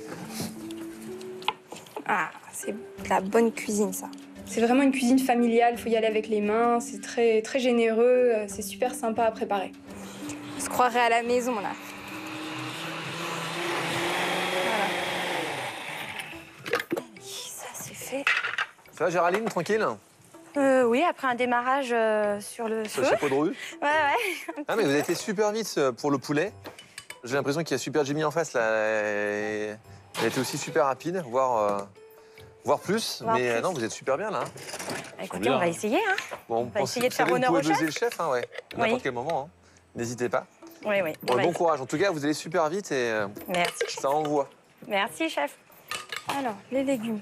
Ah, c'est de la bonne cuisine, ça. C'est vraiment une cuisine familiale, il faut y aller avec les mains, c'est très, très généreux, c'est super sympa à préparer. On se croirait à la maison, là. Voilà. Ça, c'est fait. Ça va, Géraldine, tranquille? Oui, après un démarrage sur le Sur feu. le chapeau de roue? Ouais. Ah, mais vous avez été super vite pour le poulet. J'ai l'impression qu'il y a Super Jimmy en face, là. Elle a été aussi super rapide, voire plus. Voire mais plus. Non, vous êtes super bien, là. Écoutez, bien, on va hein. essayer. Hein. Bon, va essayer de faire honneur vous au pouvez chef. buzzer le chef, hein, ouais. À n'importe quel moment, hein. N'hésitez pas. Oui. Bon courage. En tout cas, vous allez super vite et Merci. ça envoie. Merci, chef. Alors, les légumes.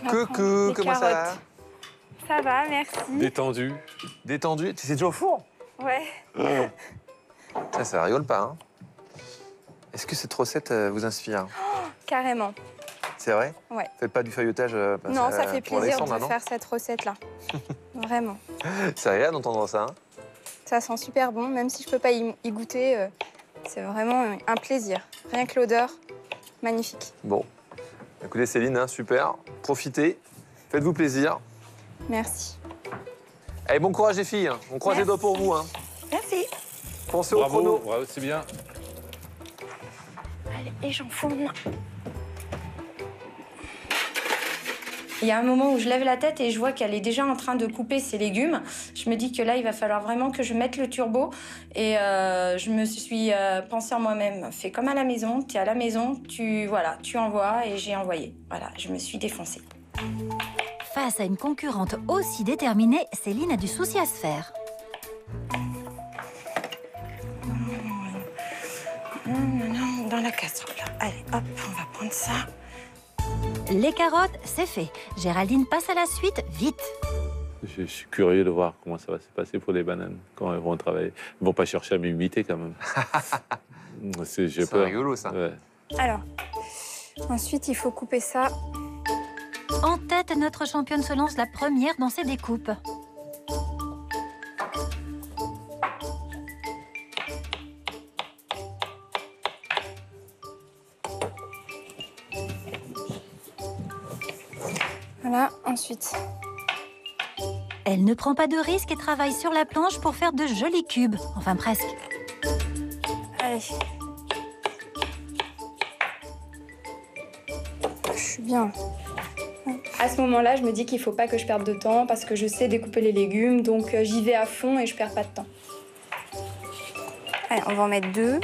On va prendre Coucou, les comment ça va? carottes. Ça va, merci. Détendu. Détendu. C'est déjà au four? Ouais. Ça rigole pas, hein. Est-ce que cette recette vous inspire? Carrément. C'est vrai? Ouais. Faites pas du feuilletage Non, ça fait pour plaisir Alexandre, de non? faire cette recette-là. Vraiment. C'est agréable d'entendre ça, hein. Ça sent super bon, même si je peux pas y goûter, c'est vraiment un plaisir. Rien que l'odeur, magnifique. Bon, écoutez Céline, hein, super. Profitez, faites-vous plaisir. Merci. Allez, bon courage les filles, on croise les doigts pour vous. Hein. Merci. Pensez au chrono. Bravo, c'est bien. Allez, et j'enfourne. Il y a un moment où je lève la tête et je vois qu'elle est déjà en train de couper ses légumes. Je me dis que là, il va falloir vraiment que je mette le turbo. Et je me suis pensée en moi-même, fais comme à la maison, tu es à la maison, tu envoies et j'ai envoyé. Voilà, je me suis défoncée. Face à une concurrente aussi déterminée, Céline a du souci à se faire. Dans la casserole. Allez, hop, on va prendre ça. Les carottes, c'est fait. Géraldine passe à la suite, vite. Je suis curieux de voir comment ça va se passer pour les bananes quand elles vont travailler. Ils ne vont pas chercher à m'imiter quand même. C'est rigolo ça. Ouais. Alors, ensuite il faut couper ça. En tête, notre championne se lance la première dans ses découpes. Voilà, ensuite. Elle ne prend pas de risque et travaille sur la planche pour faire de jolis cubes. Enfin, presque. Allez. Je suis bien. À ce moment-là, je me dis qu'il ne faut pas que je perde de temps parce que je sais découper les légumes, donc j'y vais à fond et je perds pas de temps. Allez, on va en mettre 2.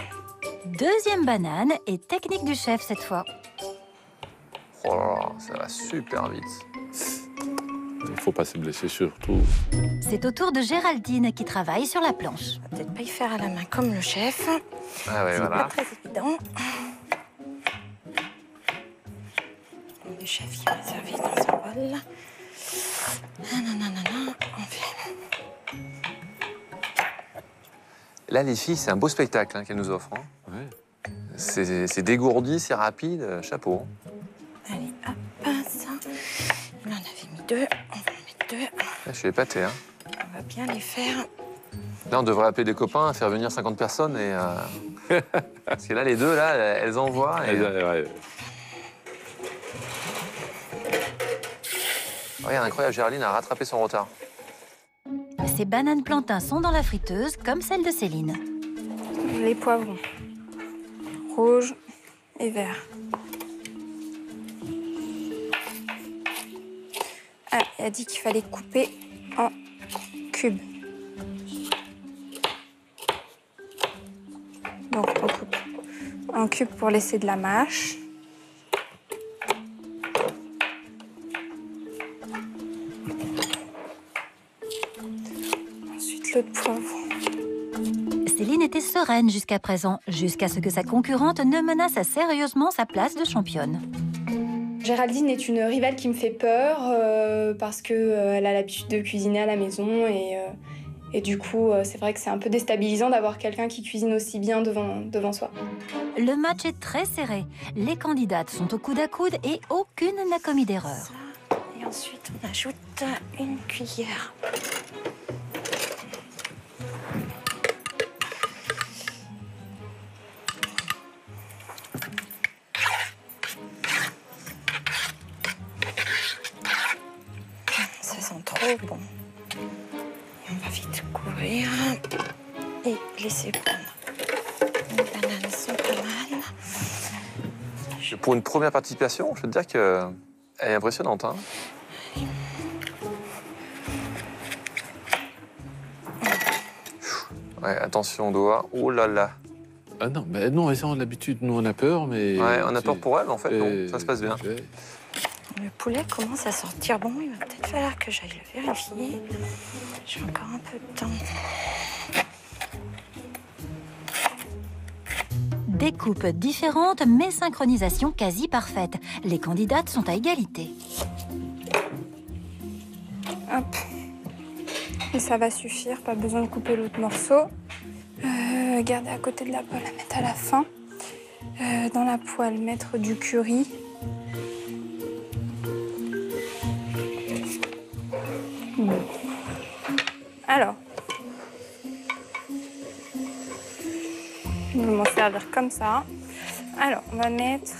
Deuxième banane et technique du chef cette fois. Oh là là, ça va super vite. Il ne faut pas se blesser surtout. C'est au tour de Géraldine qui travaille sur la planche. On va peut-être pas y faire à la main comme le chef. Ah ouais, C'est voilà. pas très évident. Le chef, il va servir dans un bol. Non, on fait. Là, les filles, c'est un beau spectacle hein, qu'elles nous offrent. Hein. Ouais. C'est dégourdi, c'est rapide, chapeau. Allez, hop, ça. Là, on avait mis 2, on va en mettre 2. Là, je suis épaté. Hein. On va bien les faire. Là, on devrait appeler des copains, faire venir 50 personnes. Et, parce que là, les deux, là, elles envoient. Et... Ouais. Regarde, incroyable, Géraldine a rattrapé son retard. Ces bananes plantains sont dans la friteuse, comme celle de Céline. Les poivrons. Rouge et vert. Ah, il a dit qu'il fallait couper en cubes. Donc, on coupe en cubes pour laisser de la mâche. Ensuite, l'autre poivron. Céline était sereine jusqu'à présent, jusqu'à ce que sa concurrente ne menace sérieusement sa place de championne. Géraldine est une rivale qui me fait peur parce qu'elle a l'habitude de cuisiner à la maison et du coup, c'est vrai que c'est un peu déstabilisant d'avoir quelqu'un qui cuisine aussi bien devant soi. Le match est très serré. Les candidates sont au coude à coude et aucune n'a commis d'erreur. Ça, et ensuite, on ajoute une cuillère. Ça sent trop bon. Et on va vite couvrir et laisser prendre. Les bananes sont pas mal. Pour une première participation, je veux te dire qu'elle est impressionnante. Hein. Ouais, attention au doigt. Oh là là. Ah non, mais non, ça, on a l'habitude. Nous, on a peur, mais... Ouais, on a peur pour elle, en fait. Non, ça se passe bien. Le poulet commence à sortir bon. Il va peut-être falloir que j'aille le vérifier. J'ai encore un peu de temps. Découpe différente, mais synchronisation quasi parfaite. Les candidates sont à égalité. Hop. Et ça va suffire, pas besoin de couper l'autre morceau. Garder à côté de la poêle, la mettre à la fin. Dans la poêle, mettre du curry. Alors, Je vais m'en servir comme ça. Alors, on va mettre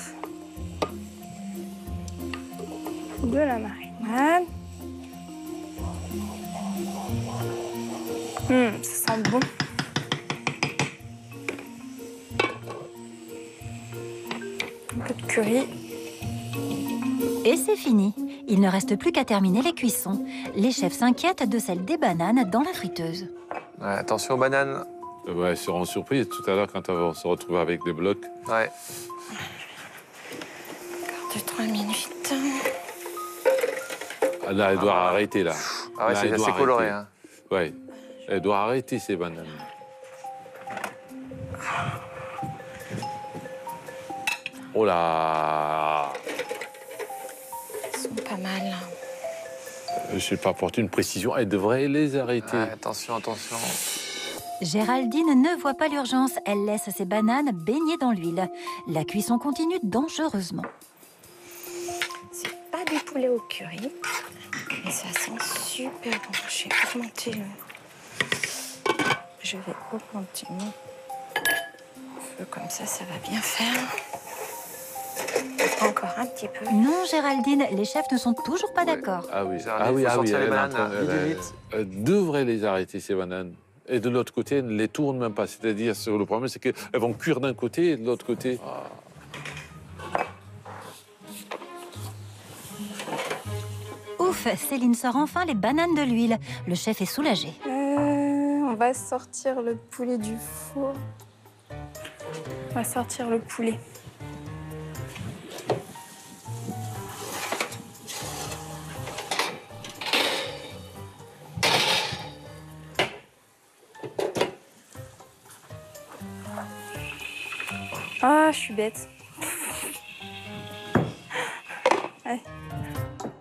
de la marinade. Ça sent bon. Un peu de curry. Et c'est fini. Il ne reste plus qu'à terminer les cuissons. Les chefs s'inquiètent de celle des bananes dans la friteuse. Ouais, attention aux bananes. Ouais, ils seront surpris tout à l'heure quand on va se retrouver avec des blocs. Ouais. Encore 2-3 minutes. Ah, là, elle doit arrêter, là. Ah ouais, Là, c'est elle doit assez coloré. arrêter. Hein. Ouais. Elle doit arrêter, ces bananes. Oh là! Ils sont pas mal. Je n'ai pas apporté une précision. Elle devrait les arrêter. Ouais, attention, attention. Géraldine ne voit pas l'urgence. Elle laisse ses bananes baigner dans l'huile. La cuisson continue dangereusement. C'est pas du poulet au curry, mais ça sent super bon. Je vais augmenter mon feu comme ça va bien faire. Encore un petit peu. Non, Géraldine, les chefs ne sont toujours pas d'accord. Ah oui, Géraldine, faut sortir les bananes, vite. Elle devrait les arrêter, ces bananes. Et de l'autre côté, elle ne les tourne même pas. C'est-à-dire, le problème, c'est qu'elles vont cuire d'un côté et de l'autre côté. Ouf, Céline sort enfin les bananes de l'huile. Le chef est soulagé. On va sortir le poulet du four. On va sortir le poulet. Ah, je suis bête. Allez.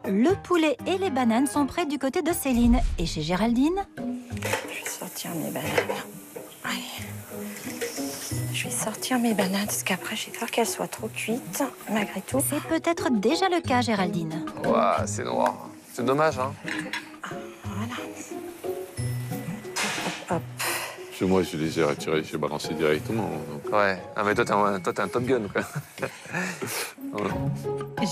Le poulet et les bananes sont prêts du côté de Céline. Et chez Géraldine? Je vais sortir mes bananes. Allez. Je vais sortir mes bananes parce qu'après, j'ai peur qu'elles soient trop cuites, malgré tout. C'est peut-être déjà le cas, Géraldine. Ouah, c'est noir. C'est dommage, hein. Voilà. Hop. Moi, je les ai retirés, j'ai balancé directement. Donc. Ouais. Ah, mais toi, t'es un Top Gun, quoi.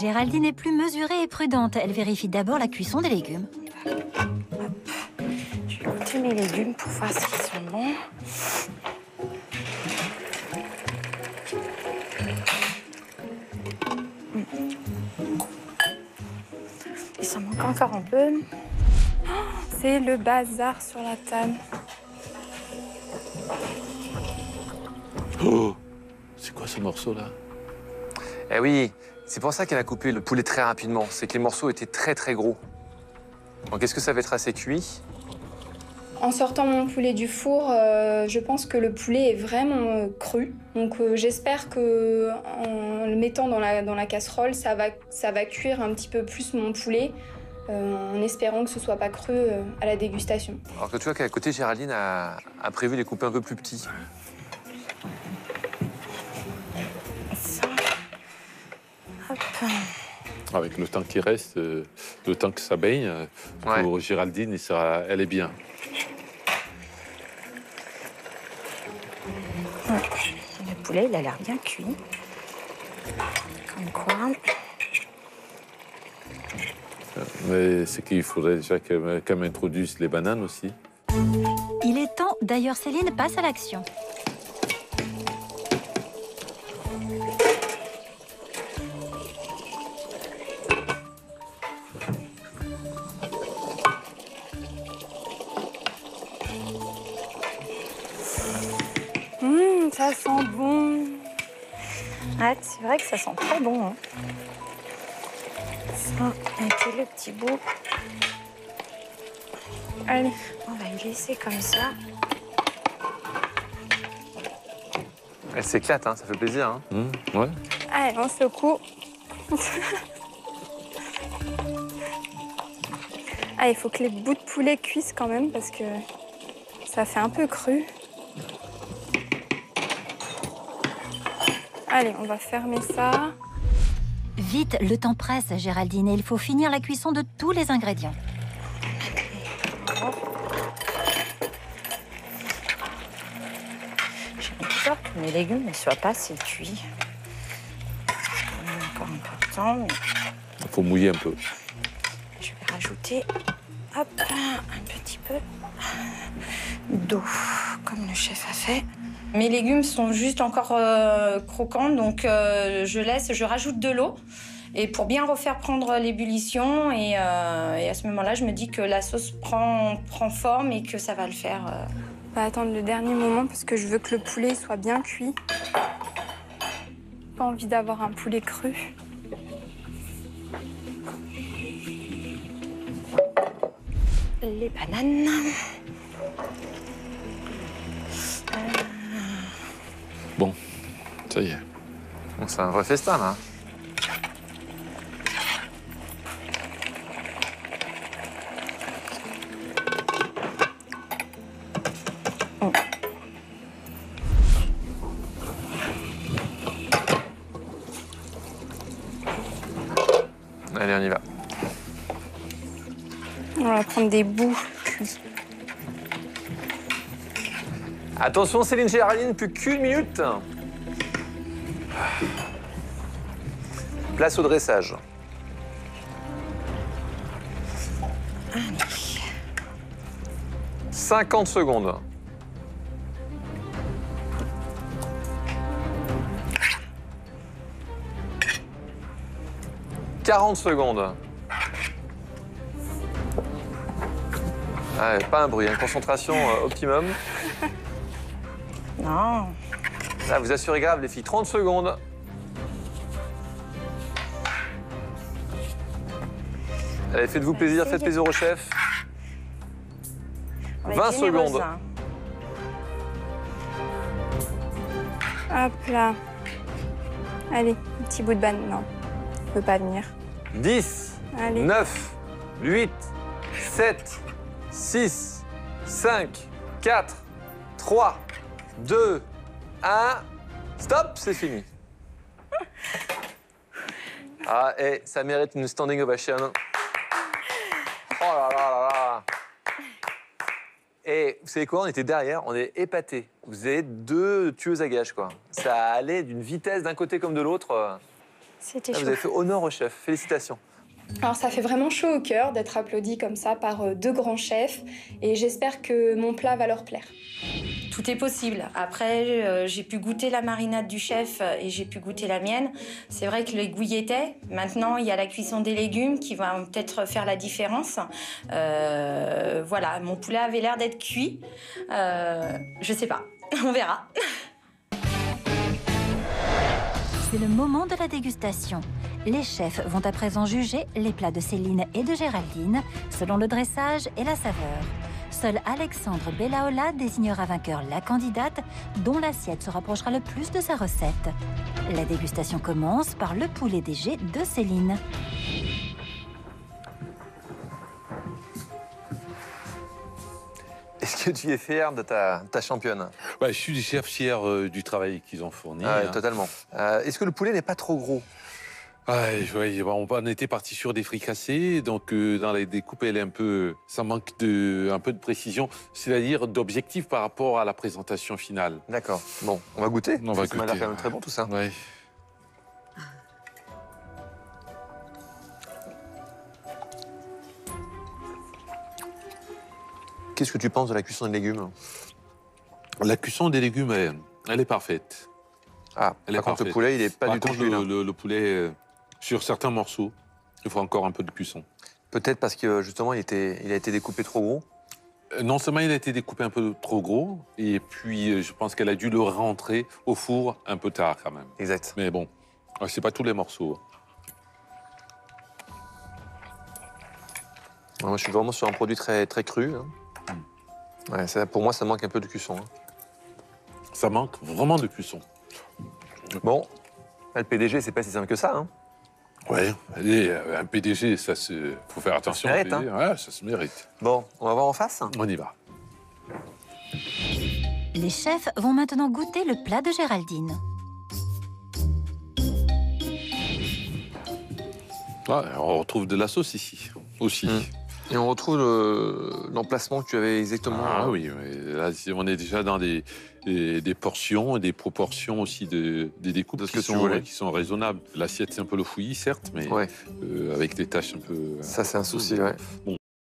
Géraldine est plus mesurée et prudente. Elle vérifie d'abord la cuisson des légumes. Hop. Je vais goûter mes légumes pour voir s'ils sont bons. Il s'en manque encore un peu. C'est le bazar sur la table. Oh, c'est quoi ce morceau-là? Eh oui, c'est pour ça qu'elle a coupé le poulet très rapidement. C'est que les morceaux étaient très, très gros. Donc, est-ce que ça va être assez cuit? En sortant mon poulet du four, je pense que le poulet est vraiment cru. Donc j'espère que en le mettant dans la casserole, ça va cuire un petit peu plus mon poulet, en espérant que ce soit pas cru à la dégustation. Alors que tu vois qu'à côté, Géraldine a prévu les couper un peu plus petits. Ça. Hop. Avec le temps qui reste, le temps que ça baigne, pour Géraldine, elle est bien. Le poulet, il a l'air bien cuit. Comme quoi. Mais c'est qu'il faudrait déjà qu'elle m'introduise les bananes aussi. Il est temps. D'ailleurs, Céline passe à l'action. Ça sent bon. Ouais, c'est vrai que ça sent très bon. Hein. Ça, et puis le petit bout. Allez. On va y laisser comme ça. Elle s'éclate, hein, ça fait plaisir. Hein. Ouais. Allez, on secoue. Ah, il faut que les bouts de poulet cuisent quand même parce que ça fait un peu cru. Allez, on va fermer ça. Vite, le temps presse, Géraldine, et il faut finir la cuisson de tous les ingrédients. J'ai mis plusieurs que mes légumes ne soient pas assez cuits. Encore un peu de temps, mais Il faut mouiller un peu. je vais rajouter hop, un petit peu d'eau, comme le chef a fait. Mes légumes sont juste encore croquants, donc je rajoute de l'eau. Et pour bien refaire prendre l'ébullition, et à ce moment-là, je me dis que la sauce prend forme et que ça va le faire. On va attendre le dernier moment parce que je veux que le poulet soit bien cuit. Pas envie d'avoir un poulet cru. Les bananes. Bon, ça y est. Bon, c'est un vrai festin, là. Allez, on y va. On va prendre des bouts cuits. Attention, Céline Géraldine, plus qu'une minute. Place au dressage. Allez. 50 secondes. « 40 secondes. Ah, pas un bruit, une concentration optimum. Non. Là, vous assurez grave, les filles. 30 secondes. Allez, faites-vous plaisir, faites plaisir au chef. 20 secondes. Hop là. Allez, un petit bout de banane. Non, il ne peut pas venir. 10, Allez. 9, 8, 7, 6, 5, 4, 3, 2, 1. Stop, c'est fini. Ah, et ça mérite une standing ovation. Oh là là là là. Et vous savez quoi, on était derrière, on est épatés. Vous avez deux tueuses à gages, quoi. Ça allait d'une vitesse d'un côté comme de l'autre. C'était Vous chaud. avez fait honneur au chef. Félicitations. Alors ça fait vraiment chaud au cœur d'être applaudi comme ça par deux grands chefs et j'espère que mon plat va leur plaire. Tout est possible. Après, j'ai pu goûter la marinade du chef et j'ai pu goûter la mienne. C'est vrai que les goûts y étaient. Maintenant, il y a la cuisson des légumes qui va peut-être faire la différence. Voilà, mon poulet avait l'air d'être cuit. Je sais pas, on verra. C'est le moment de la dégustation. Les chefs vont à présent juger les plats de Céline et de Géraldine selon le dressage et la saveur. Seul Alexandre Bellaola désignera vainqueur la candidate dont l'assiette se rapprochera le plus de sa recette. La dégustation commence par le poulet DG de Céline. Est-ce que tu es fier de ta championne? Bah, je suis fier du travail qu'ils ont fourni. Ah ouais, hein. totalement. Est-ce que le poulet n'est pas trop gros? Ouais, on était parti sur des fricassés, donc dans les découpes, ça manque un peu de précision, c'est-à-dire d'objectif par rapport à la présentation finale. D'accord. Bon, on va goûter. On va Ça m'a l'air goûter, quand même très bon tout ça. Ouais. Qu'est-ce que tu penses de la cuisson des légumes? La cuisson des légumes, elle est parfaite. Ah, Elle est par contre, le parfaite. poulet, il n'est pas Par du tout contre, cuit, là. le poulet, sur certains morceaux, il faut encore un peu de cuisson. Peut-être parce que justement, il a été découpé trop gros. Non seulement il a été découpé un peu trop gros, et puis je pense qu'elle a dû le rentrer au four un peu tard quand même. Exact. Mais bon, c'est pas tous les morceaux. Moi, je suis vraiment sur un produit très, très cru. Hein. Ouais, pour moi, ça manque un peu de cuisson. Hein. Ça manque vraiment de cuisson. Bon, le PDG, c'est pas si simple que ça. Hein. Ouais, et un PDG, faut faire attention. Ça se mérite, au PDG. Ouais, ça se mérite. Bon, on va voir en face. On y va. Les chefs vont maintenant goûter le plat de Géraldine. Ouais, on retrouve de la sauce ici, aussi. Et on retrouve l'emplacement que tu avais exactement. Ah oui, là, on est déjà dans des portions et des proportions aussi des découpes qui sont raisonnables. L'assiette, c'est un peu le fouillis, certes, mais avec des taches un peu... Ça, c'est un souci, ouais. Bon.